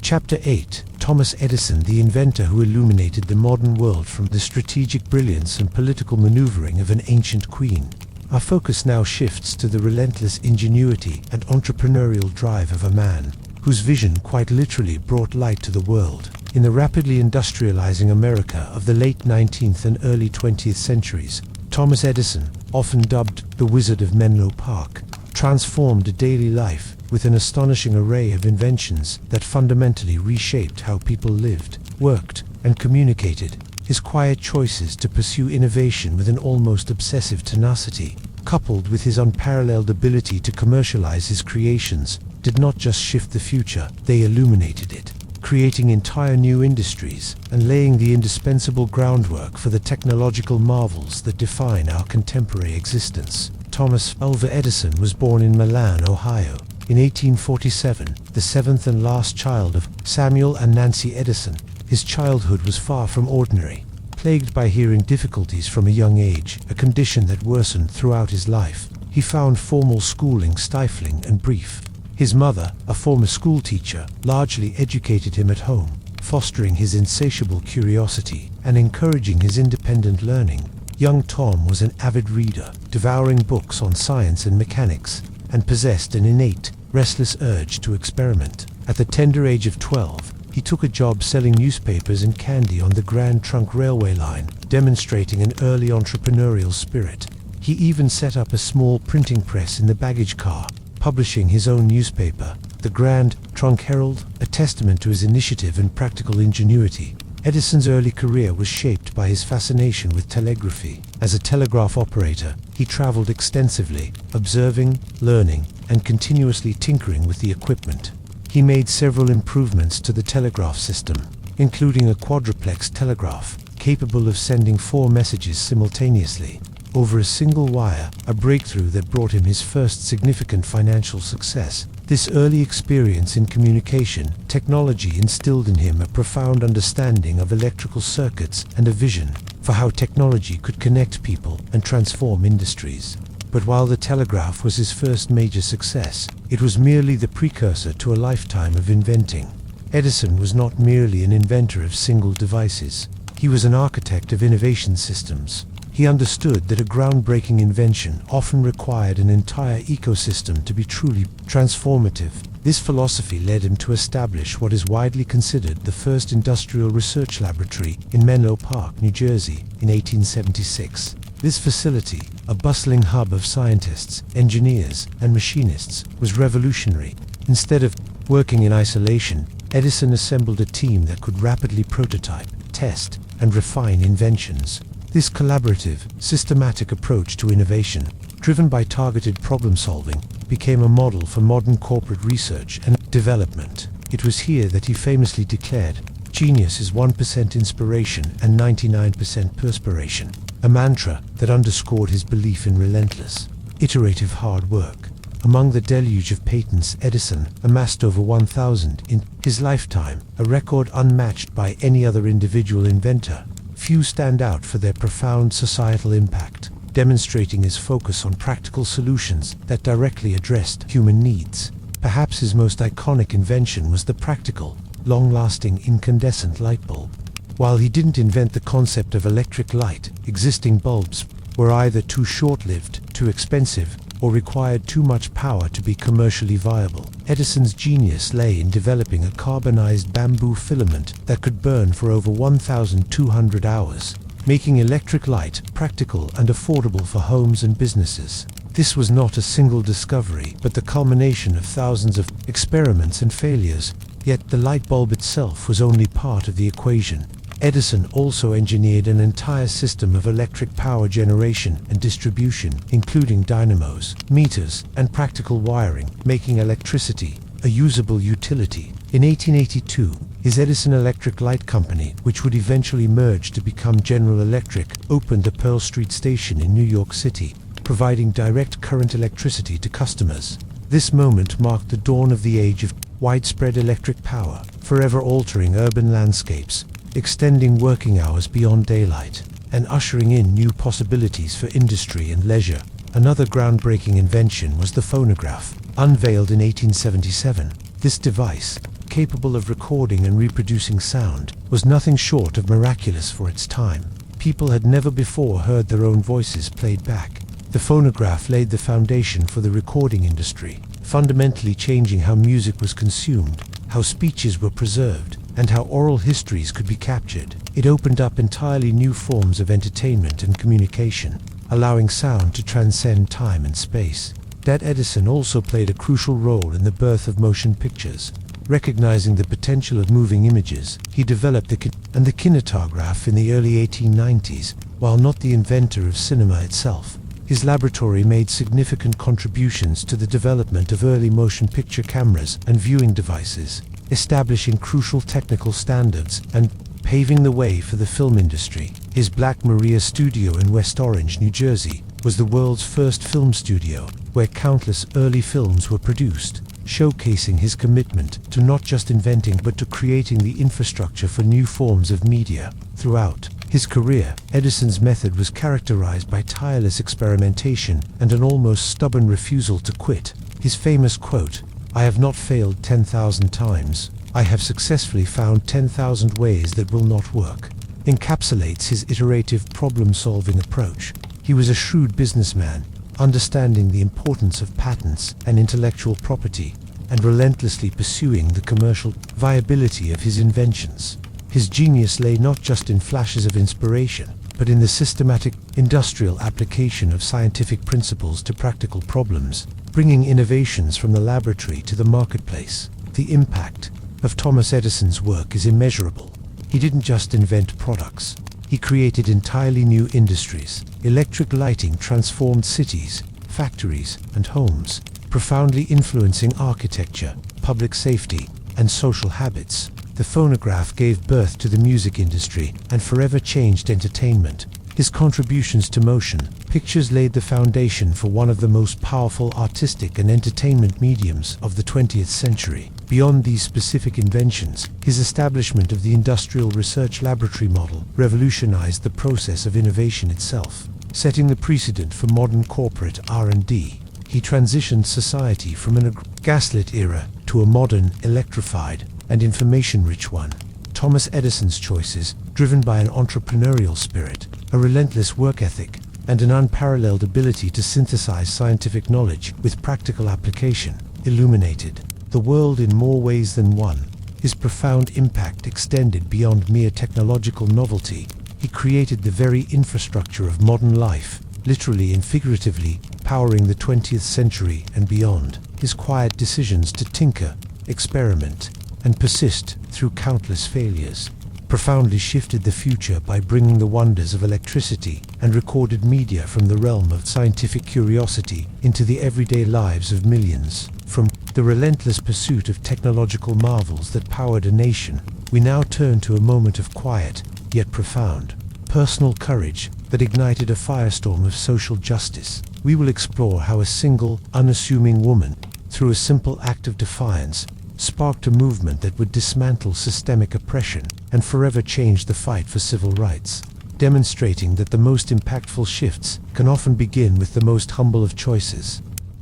S1: Chapter 8: Thomas Edison, the inventor who illuminated the modern world from the strategic brilliance and political maneuvering of an ancient queen. Our focus now shifts to the relentless ingenuity and entrepreneurial drive of a man whose vision quite literally brought light to the world. In the rapidly industrializing America of the late 19th and early 20th centuries, Thomas Edison, often dubbed the Wizard of Menlo Park, transformed a daily life with an astonishing array of inventions that fundamentally reshaped how people lived, worked, and communicated. His quiet choices to pursue innovation with an almost obsessive tenacity, coupled with his unparalleled ability to commercialize his creations, did not just shift the future, they illuminated it, creating entire new industries and laying the indispensable groundwork for the technological marvels that define our contemporary existence. Thomas Alva Edison was born in Milan, Ohio, in 1847, the 7th and last child of Samuel and Nancy Edison. His childhood was far from ordinary, plagued by hearing difficulties from a young age, a condition that worsened throughout his life. He found formal schooling stifling and brief. His mother, a former schoolteacher, largely educated him at home, fostering his insatiable curiosity and encouraging his independent learning. Young Tom was an avid reader, devouring books on science and mechanics, and possessed an innate, restless urge to experiment. At the tender age of 12, he took a job selling newspapers and candy on the Grand Trunk Railway line, demonstrating an early entrepreneurial spirit. He even set up a small printing press in the baggage car, publishing his own newspaper, the Grand Trunk Herald, a testament to his initiative and practical ingenuity. Edison's early career was shaped by his fascination with telegraphy. As a telegraph operator, he traveled extensively, observing, learning, and continuously tinkering with the equipment. He made several improvements to the telegraph system, including a quadruplex telegraph, capable of sending 4 messages simultaneously over a single wire, a breakthrough that brought him his first significant financial success. This early experience in communication technology instilled in him a profound understanding of electrical circuits and a vision for how technology could connect people and transform industries. But while the telegraph was his first major success, it was merely the precursor to a lifetime of inventing. Edison was not merely an inventor of single devices. He was an architect of innovation systems. He understood that a groundbreaking invention often required an entire ecosystem to be truly transformative. This philosophy led him to establish what is widely considered the first industrial research laboratory in Menlo Park, New Jersey, in 1876. This facility, a bustling hub of scientists, engineers, and machinists, was revolutionary. Instead of working in isolation, Edison assembled a team that could rapidly prototype, test, and refine inventions. This collaborative, systematic approach to innovation, driven by targeted problem-solving, became a model for modern corporate research and development. It was here that he famously declared, "Genius is 1% inspiration and 99% perspiration," a mantra that underscored his belief in relentless, iterative hard work. Among the deluge of patents, Edison amassed over 1,000 in his lifetime, a record unmatched by any other individual inventor. Few stand out for their profound societal impact, demonstrating his focus on practical solutions that directly addressed human needs. Perhaps his most iconic invention was the practical, long-lasting incandescent light bulb. While he didn't invent the concept of electric light, existing bulbs were either too short-lived, too expensive, or required too much power to be commercially viable. Edison's genius lay in developing a carbonized bamboo filament that could burn for over 1,200 hours, making electric light practical and affordable for homes and businesses. This was not a single discovery, but the culmination of thousands of experiments and failures. Yet the light bulb itself was only part of the equation. Edison also engineered an entire system of electric power generation and distribution, including dynamos, meters, and practical wiring, making electricity a usable utility. In 1882, his Edison Electric Light Company, which would eventually merge to become General Electric, opened the Pearl Street Station in New York City, providing direct current electricity to customers. This moment marked the dawn of the age of widespread electric power, forever altering urban landscapes, extending working hours beyond daylight, and ushering in new possibilities for industry and leisure. Another groundbreaking invention was the phonograph, unveiled in 1877. This device, capable of recording and reproducing sound, was nothing short of miraculous for its time. People had never before heard their own voices played back. The phonograph laid the foundation for the recording industry, fundamentally changing how music was consumed, how speeches were preserved, and how oral histories could be captured. It opened up entirely new forms of entertainment and communication, allowing sound to transcend time and space. Edison also played a crucial role in the birth of motion pictures. Recognizing the potential of moving images, he developed the kinematograph in the early 1890s. While not the inventor of cinema itself, his laboratory made significant contributions to the development of early motion picture cameras and viewing devices, establishing crucial technical standards and paving the way for the film industry. His Black Maria studio in West Orange, New Jersey, was the world's first film studio, where countless early films were produced, showcasing his commitment to not just inventing but to creating the infrastructure for new forms of media. Throughout his career, Edison's method was characterized by tireless experimentation and an almost stubborn refusal to quit. His famous quote, "I have not failed 10,000 times," "I have successfully found 10,000 ways that will not work," encapsulates his iterative problem-solving approach. He was a shrewd businessman, understanding the importance of patents and intellectual property, and relentlessly pursuing the commercial viability of his inventions. His genius lay not just in flashes of inspiration, but in the systematic, industrial application of scientific principles to practical problems, bringing innovations from the laboratory to the marketplace. The impact of Thomas Edison's work is immeasurable. He didn't just invent products. He created entirely new industries. Electric lighting transformed cities, factories, and homes, profoundly influencing architecture, public safety, and social habits. The phonograph gave birth to the music industry and forever changed entertainment. His contributions to motion pictures laid the foundation for one of the most powerful artistic and entertainment mediums of the 20th century. Beyond these specific inventions, his establishment of the Industrial Research Laboratory model revolutionized the process of innovation itself, setting the precedent for modern corporate R&D. He transitioned society from a gaslit era to a modern, electrified, and information-rich one. Thomas Edison's choices, driven by an entrepreneurial spirit, a relentless work ethic, and an unparalleled ability to synthesize scientific knowledge with practical application, illuminated the world in more ways than one. His profound impact extended beyond mere technological novelty. He created the very infrastructure of modern life, literally and figuratively, powering the 20th century and beyond. His quiet decisions to tinker, experiment, and persist through countless failures profoundly shifted the future by bringing the wonders of electricity and recorded media from the realm of scientific curiosity into the everyday lives of millions. From the relentless pursuit of technological marvels that powered a nation, we now turn to a moment of quiet, yet profound, personal courage that ignited a firestorm of social justice. We will explore how a single, unassuming woman, through a simple act of defiance, sparked a movement that would dismantle systemic oppression and forever change the fight for civil rights, demonstrating that the most impactful shifts can often begin with the most humble of choices.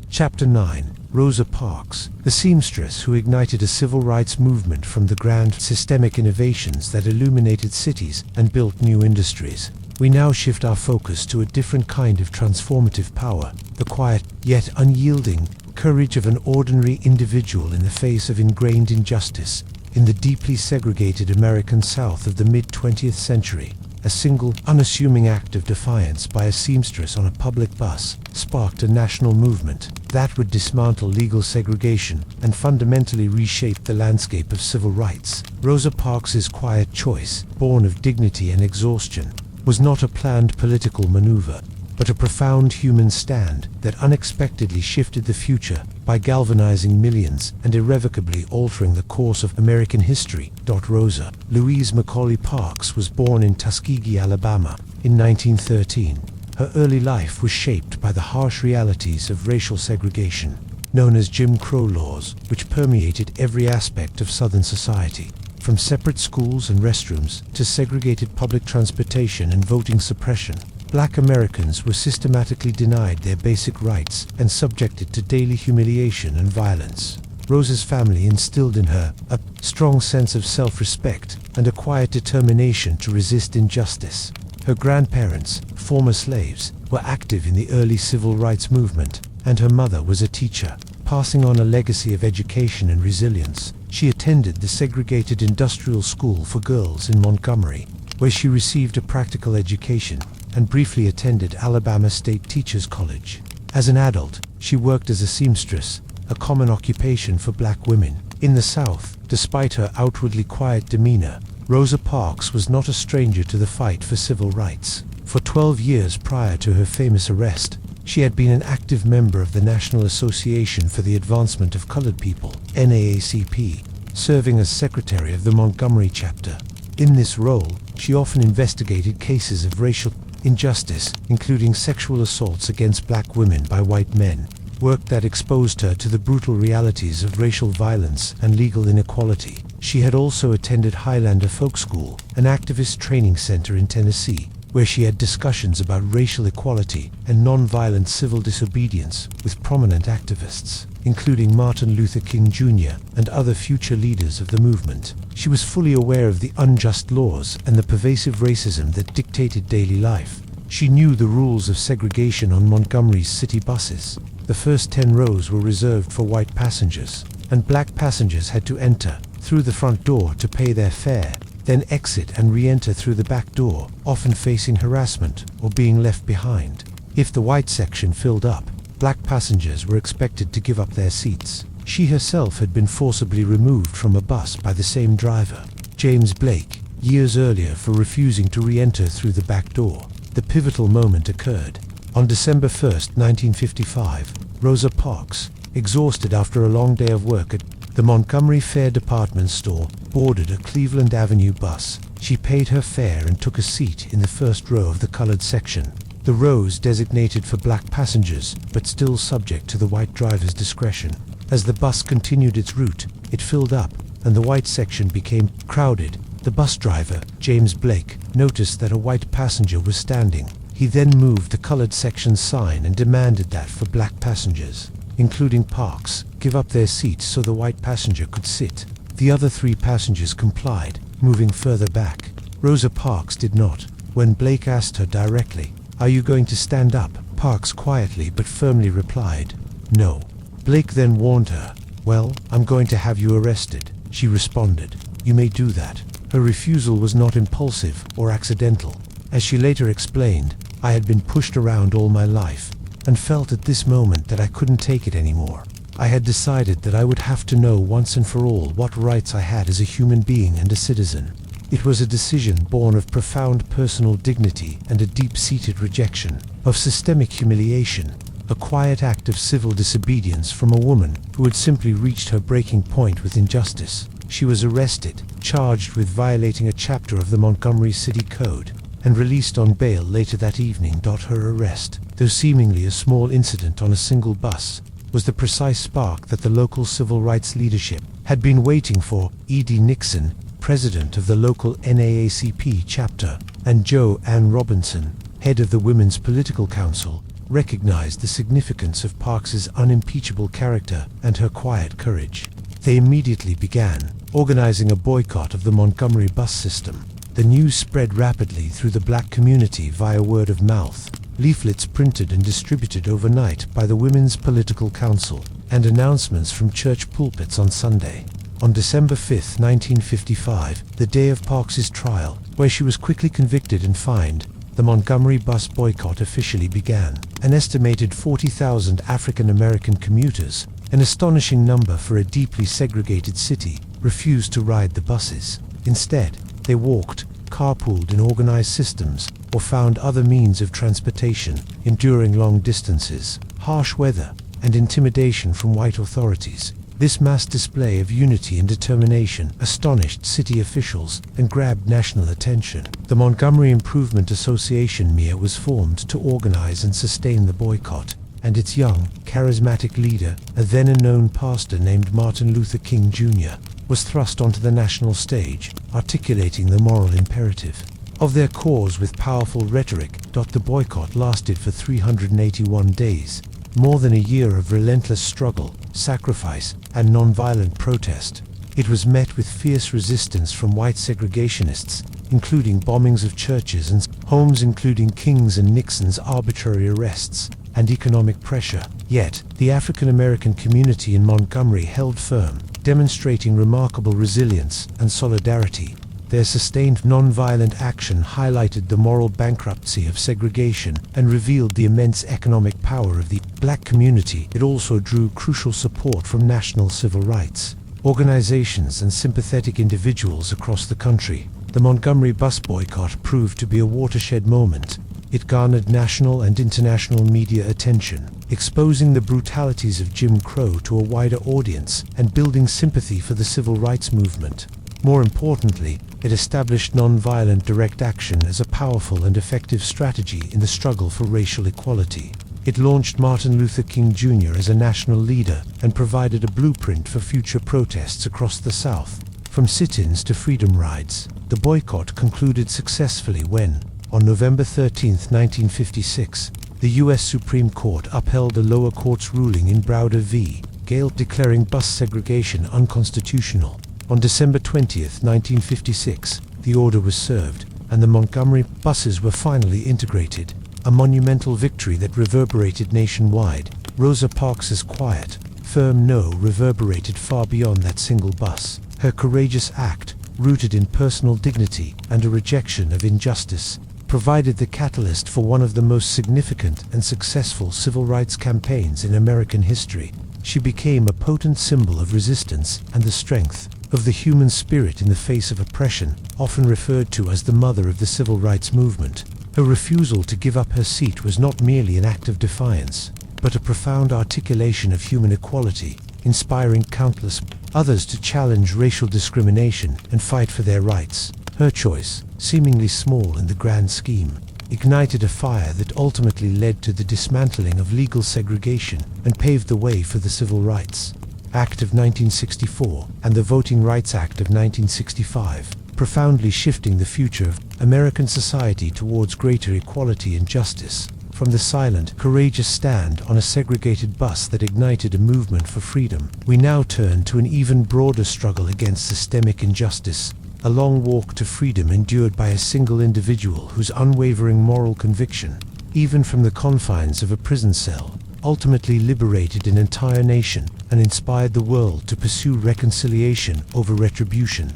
S1: Chapter 9. Rosa Parks, the seamstress who ignited a civil rights movement from the grand systemic innovations that illuminated cities and built new industries. We now shift our focus to a different kind of transformative power, the quiet, yet unyielding, courage of an ordinary individual in the face of ingrained injustice. In the deeply segregated American South of the mid-20th century, a single, unassuming act of defiance by a seamstress on a public bus sparked a national movement that would dismantle legal segregation and fundamentally reshape the landscape of civil rights. Rosa Parks's quiet choice, born of dignity and exhaustion, was not a planned political maneuver, but a profound human stand that unexpectedly shifted the future by galvanizing millions and irrevocably altering the course of American history. Rosa Louise Macaulay Parks was born in Tuskegee, Alabama, in 1913. Her early life was shaped by the harsh realities of racial segregation, known as Jim Crow laws, which permeated every aspect of Southern society. From separate schools and restrooms to segregated public transportation and voting suppression, Black Americans were systematically denied their basic rights and subjected to daily humiliation and violence. Rosa's family instilled in her a strong sense of self-respect and a quiet determination to resist injustice. Her grandparents, former slaves, were active in the early civil rights movement, and her mother was a teacher, passing on a legacy of education and resilience. She attended the segregated industrial school for girls in Montgomery, where she received a practical education, and briefly attended Alabama State Teachers College. As an adult, she worked as a seamstress, a common occupation for black women. In the South, despite her outwardly quiet demeanor, Rosa Parks was not a stranger to the fight for civil rights. For 12 years prior to her famous arrest, she had been an active member of the National Association for the Advancement of Colored People, NAACP, serving as secretary of the Montgomery chapter. In this role, she often investigated cases of racial injustice, including sexual assaults against black women by white men, work that exposed her to the brutal realities of racial violence and legal inequality. She had also attended Highlander Folk School, an activist training center in Tennessee, where she had discussions about racial equality and non-violent civil disobedience with prominent activists, including Martin Luther King Jr. and other future leaders of the movement. She was fully aware of the unjust laws and the pervasive racism that dictated daily life. She knew the rules of segregation on Montgomery's city buses. The first 10 rows were reserved for white passengers, and black passengers had to enter through the front door to pay their fare, then exit and re-enter through the back door, often facing harassment or being left behind. If the white section filled up, black passengers were expected to give up their seats. She herself had been forcibly removed from a bus by the same driver, James Blake, years earlier for refusing to re-enter through the back door. The pivotal moment occurred. On December 1st, 1955, Rosa Parks, exhausted after a long day of work at the Montgomery Fair department store, boarded a Cleveland Avenue bus. She paid her fare and took a seat in the first row of the colored section. The rows designated for black passengers, but still subject to the white driver's discretion. As the bus continued its route, it filled up, and the white section became crowded. The bus driver, James Blake, noticed that a white passenger was standing. He then moved the colored section sign and demanded that for black passengers, including Parks, give up their seats so the white passenger could sit. The other 3 passengers complied, moving further back. Rosa Parks did not. When Blake asked her directly, "Are you going to stand up?" Parks quietly but firmly replied, "No." Blake then warned her, "Well, I'm going to have you arrested." She responded, "You may do that." Her refusal was not impulsive or accidental. As she later explained, "I had been pushed around all my life and felt at this moment that I couldn't take it anymore. I had decided that I would have to know once and for all what rights I had as a human being and a citizen." It was a decision born of profound personal dignity and a deep-seated rejection of systemic humiliation, a quiet act of civil disobedience from a woman who had simply reached her breaking point with injustice. She was arrested, charged with violating a chapter of the Montgomery City Code, and released on bail later that evening. Her arrest, though seemingly a small incident on a single bus, was the precise spark that the local civil rights leadership had been waiting for. E.D. Nixon, president of the local NAACP chapter, and Jo Ann Robinson, head of the Women's Political Council, recognized the significance of Parks's unimpeachable character and her quiet courage. They immediately began organizing a boycott of the Montgomery bus system. The news spread rapidly through the black community via word of mouth, leaflets printed and distributed overnight by the Women's Political Council, and announcements from church pulpits on Sunday. On December 5, 1955, the day of Parks's trial, where she was quickly convicted and fined, the Montgomery bus boycott officially began. An estimated 40,000 African American commuters, an astonishing number for a deeply segregated city, refused to ride the buses. Instead, they walked, carpooled in organized systems, or found other means of transportation, enduring long distances, harsh weather, and intimidation from white authorities. This mass display of unity and determination astonished city officials and grabbed national attention. The Montgomery Improvement Association (MIA) was formed to organize and sustain the boycott, and its young, charismatic leader, a then unknown pastor named Martin Luther King Jr., was thrust onto the national stage, articulating the moral imperative of their cause with powerful rhetoric. The boycott lasted for 381 days, more than a year of relentless struggle, sacrifice, and nonviolent protest. It was met with fierce resistance from white segregationists, including bombings of churches and homes, including King's and Nixon's arbitrary arrests, and economic pressure. Yet, the African American community in Montgomery held firm, demonstrating remarkable resilience and solidarity. Their sustained nonviolent action highlighted the moral bankruptcy of segregation and revealed the immense economic power of the black community. It also drew crucial support from national civil rights organizations and sympathetic individuals across the country. The Montgomery bus boycott proved to be a watershed moment. It garnered national and international media attention, exposing the brutalities of Jim Crow to a wider audience and building sympathy for the civil rights movement. More importantly, it established nonviolent direct action as a powerful and effective strategy in the struggle for racial equality. It launched Martin Luther King Jr. as a national leader and provided a blueprint for future protests across the South, from sit-ins to freedom rides. The boycott concluded successfully when, On November 13, 1956, the U.S. Supreme Court upheld the lower court's ruling in Browder v. Gale declaring bus segregation unconstitutional. On December 20, 1956, the order was served, and the Montgomery buses were finally integrated, a monumental victory that reverberated nationwide. Rosa Parks's quiet, firm no reverberated far beyond that single bus. Her courageous act, rooted in personal dignity and a rejection of injustice, provided the catalyst for one of the most significant and successful civil rights campaigns in American history. She became a potent symbol of resistance and the strength of the human spirit in the face of oppression, often referred to as the mother of the civil rights movement. Her refusal to give up her seat was not merely an act of defiance, but a profound articulation of human equality, inspiring countless others to challenge racial discrimination and fight for their rights. Her choice, seemingly small in the grand scheme, ignited a fire that ultimately led to the dismantling of legal segregation and paved the way for the Civil Rights Act of 1964 and the Voting Rights Act of 1965, profoundly shifting the future of American society towards greater equality and justice. From the silent, courageous stand on a segregated bus that ignited a movement for freedom, we now turn to an even broader struggle against systemic injustice, a long walk to freedom endured by a single individual whose unwavering moral conviction, even from the confines of a prison cell, ultimately liberated an entire nation and inspired the world to pursue reconciliation over retribution.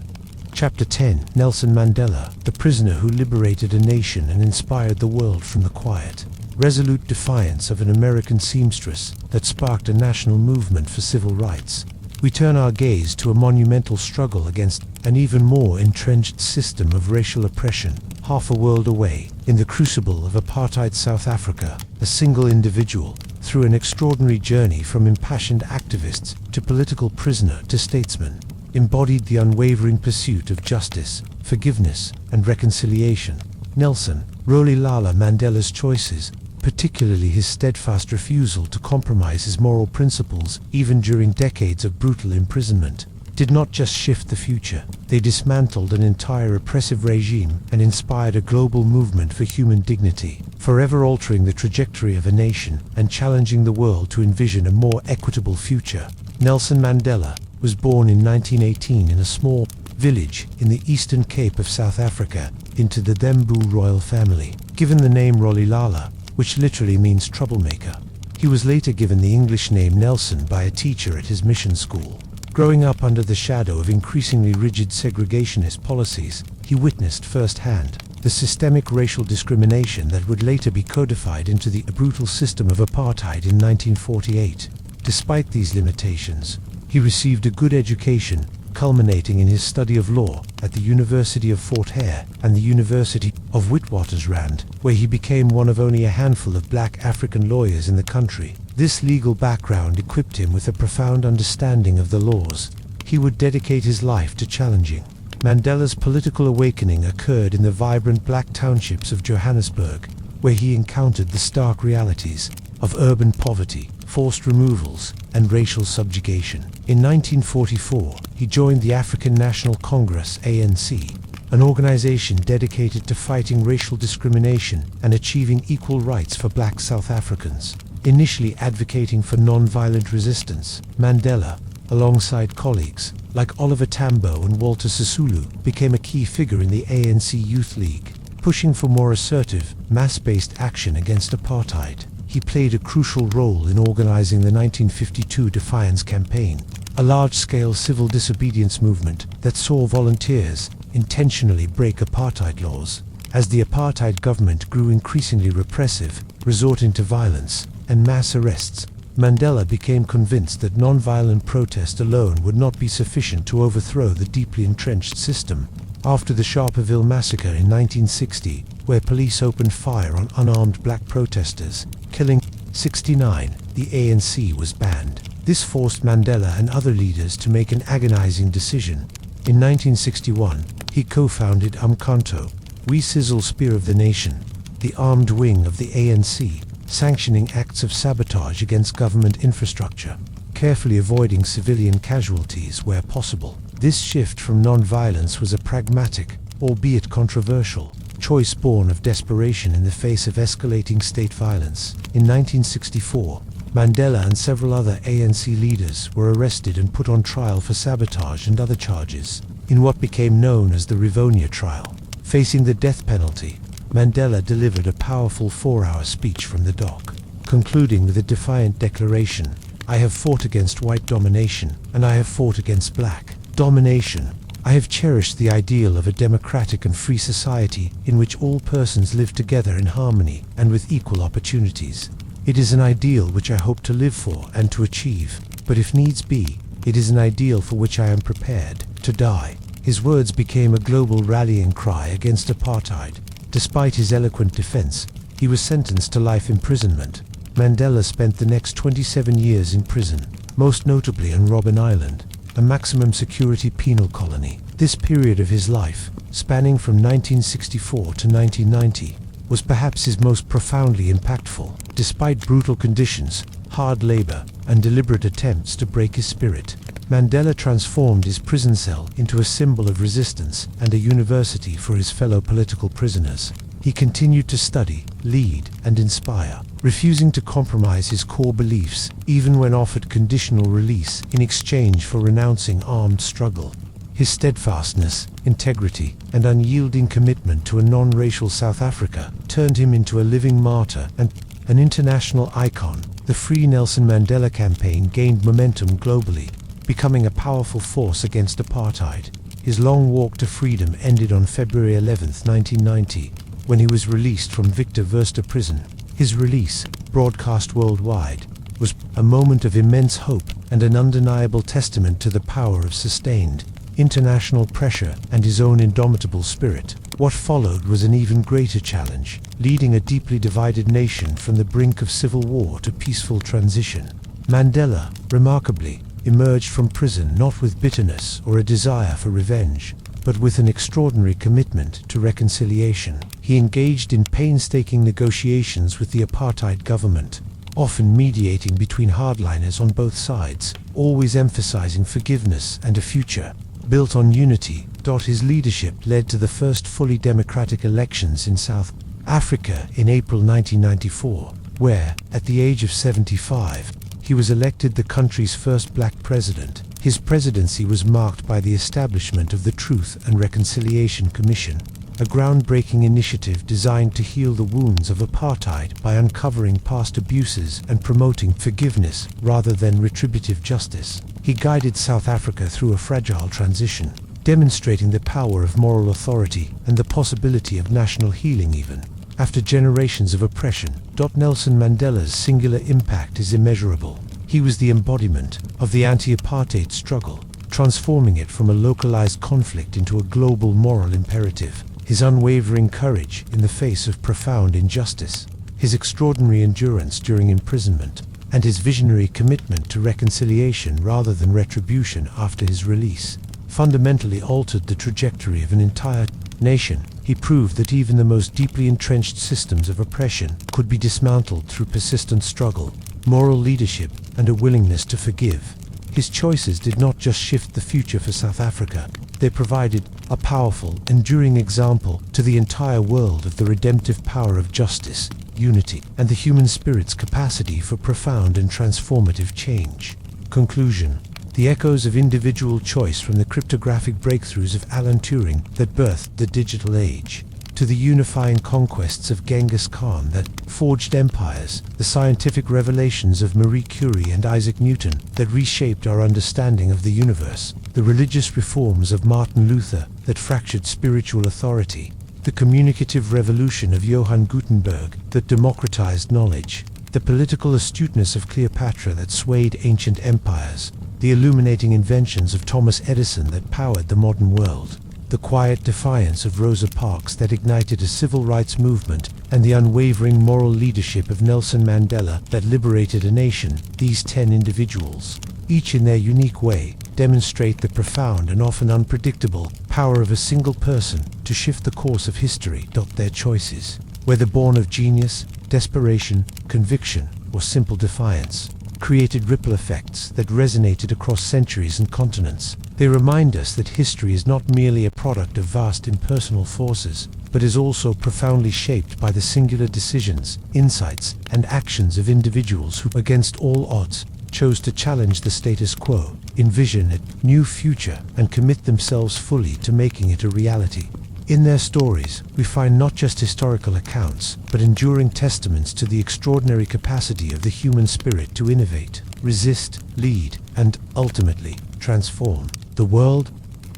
S1: Chapter 10: Nelson Mandela, the prisoner who liberated a nation and inspired the world from the quiet, resolute defiance of an American seamstress that sparked a national movement for civil rights. We turn our gaze to a monumental struggle against an even more entrenched system of racial oppression. Half a world away, in the crucible of apartheid South Africa, a single individual, through an extraordinary journey from impassioned activist to political prisoner to statesman, embodied the unwavering pursuit of justice, forgiveness, and reconciliation. Nelson Rolihlahla Mandela's choices, particularly his steadfast refusal to compromise his moral principles even during decades of brutal imprisonment, did not just shift the future, they dismantled an entire oppressive regime and inspired a global movement for human dignity, forever altering the trajectory of a nation and challenging the world to envision a more equitable future. Nelson Mandela was born in 1918 in a small village in the Eastern Cape of South Africa into the Thembu royal family. Given the name Rolihlahla, which literally means troublemaker, he was later given the English name Nelson by a teacher at his mission school. Growing up under the shadow of increasingly rigid segregationist policies, he witnessed firsthand the systemic racial discrimination that would later be codified into the brutal system of apartheid in 1948. Despite these limitations, he received a good education, culminating in his study of law at the University of Fort Hare and the University of Witwatersrand, where he became one of only a handful of black African lawyers in the country. This legal background equipped him with a profound understanding of the laws he would dedicate his life to challenging. Mandela's political awakening occurred in the vibrant black townships of Johannesburg, where he encountered the stark realities of urban poverty, forced removals, and racial subjugation. In 1944, he joined the African National Congress (ANC), an organization dedicated to fighting racial discrimination and achieving equal rights for black South Africans. Initially advocating for non-violent resistance, Mandela, alongside colleagues like Oliver Tambo and Walter Sisulu, became a key figure in the ANC Youth League, pushing for more assertive, mass-based action against apartheid. He played a crucial role in organizing the 1952 Defiance Campaign, a large-scale civil disobedience movement that saw volunteers intentionally break apartheid laws. As the apartheid government grew increasingly repressive, resorting to violence and mass arrests, Mandela became convinced that non-violent protest alone would not be sufficient to overthrow the deeply entrenched system. After the Sharperville massacre in 1960, where police opened fire on unarmed black protesters, killing 69, the ANC was banned. This forced Mandela and other leaders to make an agonizing decision. In 1961, he co-founded Umkhonto we Sizzle Spear of the Nation, the armed wing of the ANC, sanctioning acts of sabotage against government infrastructure, carefully avoiding civilian casualties where possible. This shift from non-violence was a pragmatic, albeit controversial, choice choice born of desperation in the face of escalating state violence. In 1964, Mandela and several other ANC leaders were arrested and put on trial for sabotage and other charges, in what became known as the Rivonia trial. Facing the death penalty, Mandela delivered a powerful 4-hour speech from the dock, concluding with a defiant declaration: "I have fought against white domination, and I have fought against black domination. I have cherished the ideal of a democratic and free society in which all persons live together in harmony and with equal opportunities. It is an ideal which I hope to live for and to achieve, but if needs be, it is an ideal for which I am prepared to die." His words became a global rallying cry against apartheid. Despite his eloquent defense, he was sentenced to life imprisonment. Mandela spent the next 27 years in prison, most notably on Robben Island, a maximum security penal colony. This period of his life, spanning from 1964 to 1990, was perhaps his most profoundly impactful. Despite brutal conditions, hard labor, and deliberate attempts to break his spirit, Mandela transformed his prison cell into a symbol of resistance and a university for his fellow political prisoners. He continued to study, lead, and inspire, refusing to compromise his core beliefs even when offered conditional release in exchange for renouncing armed struggle. His steadfastness, integrity, and unyielding commitment to a non-racial South Africa turned him into a living martyr and an international icon. The Free Nelson Mandela campaign gained momentum globally, becoming a powerful force against apartheid. His long walk to freedom ended on February 11, 1990, when he was released from Victor Verster prison. His release, broadcast worldwide, was a moment of immense hope and an undeniable testament to the power of sustained international pressure and his own indomitable spirit. What followed was an even greater challenge, leading a deeply divided nation from the brink of civil war to peaceful transition. Mandela, remarkably, emerged from prison not with bitterness or a desire for revenge, but with an extraordinary commitment to reconciliation. He engaged in painstaking negotiations with the apartheid government, often mediating between hardliners on both sides, always emphasizing forgiveness and a future built on unity. His leadership led to the first fully democratic elections in South Africa in April 1994, where, at the age of 75, he was elected the country's first black president. His presidency was marked by the establishment of the Truth and Reconciliation Commission, a groundbreaking initiative designed to heal the wounds of apartheid by uncovering past abuses and promoting forgiveness rather than retributive justice. He guided South Africa through a fragile transition, demonstrating the power of moral authority and the possibility of national healing even after generations of oppression. Nelson Mandela's singular impact is immeasurable. He was the embodiment of the anti-apartheid struggle, transforming it from a localized conflict into a global moral imperative. His unwavering courage in the face of profound injustice, his extraordinary endurance during imprisonment, and his visionary commitment to reconciliation rather than retribution after his release, fundamentally altered the trajectory of an entire nation. He proved that even the most deeply entrenched systems of oppression could be dismantled through persistent struggle, moral leadership, and a willingness to forgive. His choices did not just shift the future for South Africa, they provided a powerful, enduring example to the entire world of the redemptive power of justice, unity, and the human spirit's capacity for profound and transformative change. Conclusion. The echoes of individual choice, from the cryptographic breakthroughs of Alan Turing that birthed the digital age, to the unifying conquests of Genghis Khan that forged empires, the scientific revelations of Marie Curie and Isaac Newton that reshaped our understanding of the universe, the religious reforms of Martin Luther that fractured spiritual authority, the communicative revolution of Johann Gutenberg that democratized knowledge, the political astuteness of Cleopatra that swayed ancient empires, the illuminating inventions of Thomas Edison that powered the modern world, the quiet defiance of Rosa Parks that ignited a civil rights movement, and the unwavering moral leadership of Nelson Mandela that liberated a nation. These 10 individuals, each in their unique way, demonstrate the profound and often unpredictable power of a single person to shift the course of history. Their choices, whether born of genius, desperation, conviction, or simple defiance, created ripple effects that resonated across centuries and continents. They remind us that history is not merely a product of vast impersonal forces, but is also profoundly shaped by the singular decisions, insights, and actions of individuals who, against all odds, chose to challenge the status quo, envision a new future, and commit themselves fully to making it a reality. In their stories, we find not just historical accounts, but enduring testaments to the extraordinary capacity of the human spirit to innovate, resist, lead, and, ultimately, transform the world.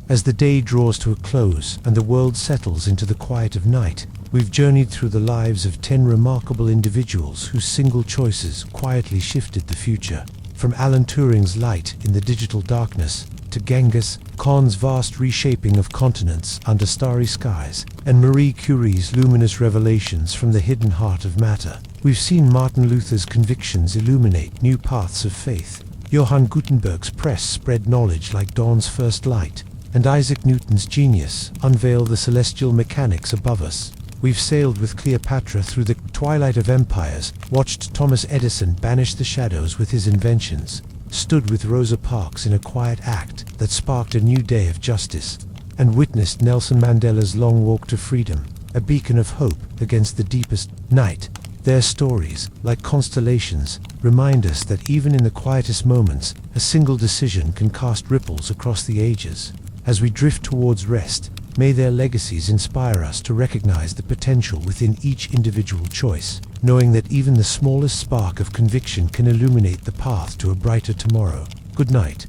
S1: As the day draws to a close and the world settles into the quiet of night, we've journeyed through the lives of 10 remarkable individuals whose single choices quietly shifted the future. From Alan Turing's light in the digital darkness, to Genghis Khan's vast reshaping of continents under starry skies, and Marie Curie's luminous revelations from the hidden heart of matter, we've seen Martin Luther's convictions illuminate new paths of faith, Johann Gutenberg's press spread knowledge like dawn's first light, and Isaac Newton's genius unveil the celestial mechanics above us. We've sailed with Cleopatra through the twilight of empires, watched Thomas Edison banish the shadows with his inventions, stood with Rosa Parks in a quiet act that sparked a new day of justice, and witnessed Nelson Mandela's long walk to freedom, a beacon of hope against the deepest night. Their stories, like constellations, remind us that even in the quietest moments, a single decision can cast ripples across the ages. As we drift towards rest, may their legacies inspire us to recognize the potential within each individual choice, knowing that even the smallest spark of conviction can illuminate the path to a brighter tomorrow. Good night.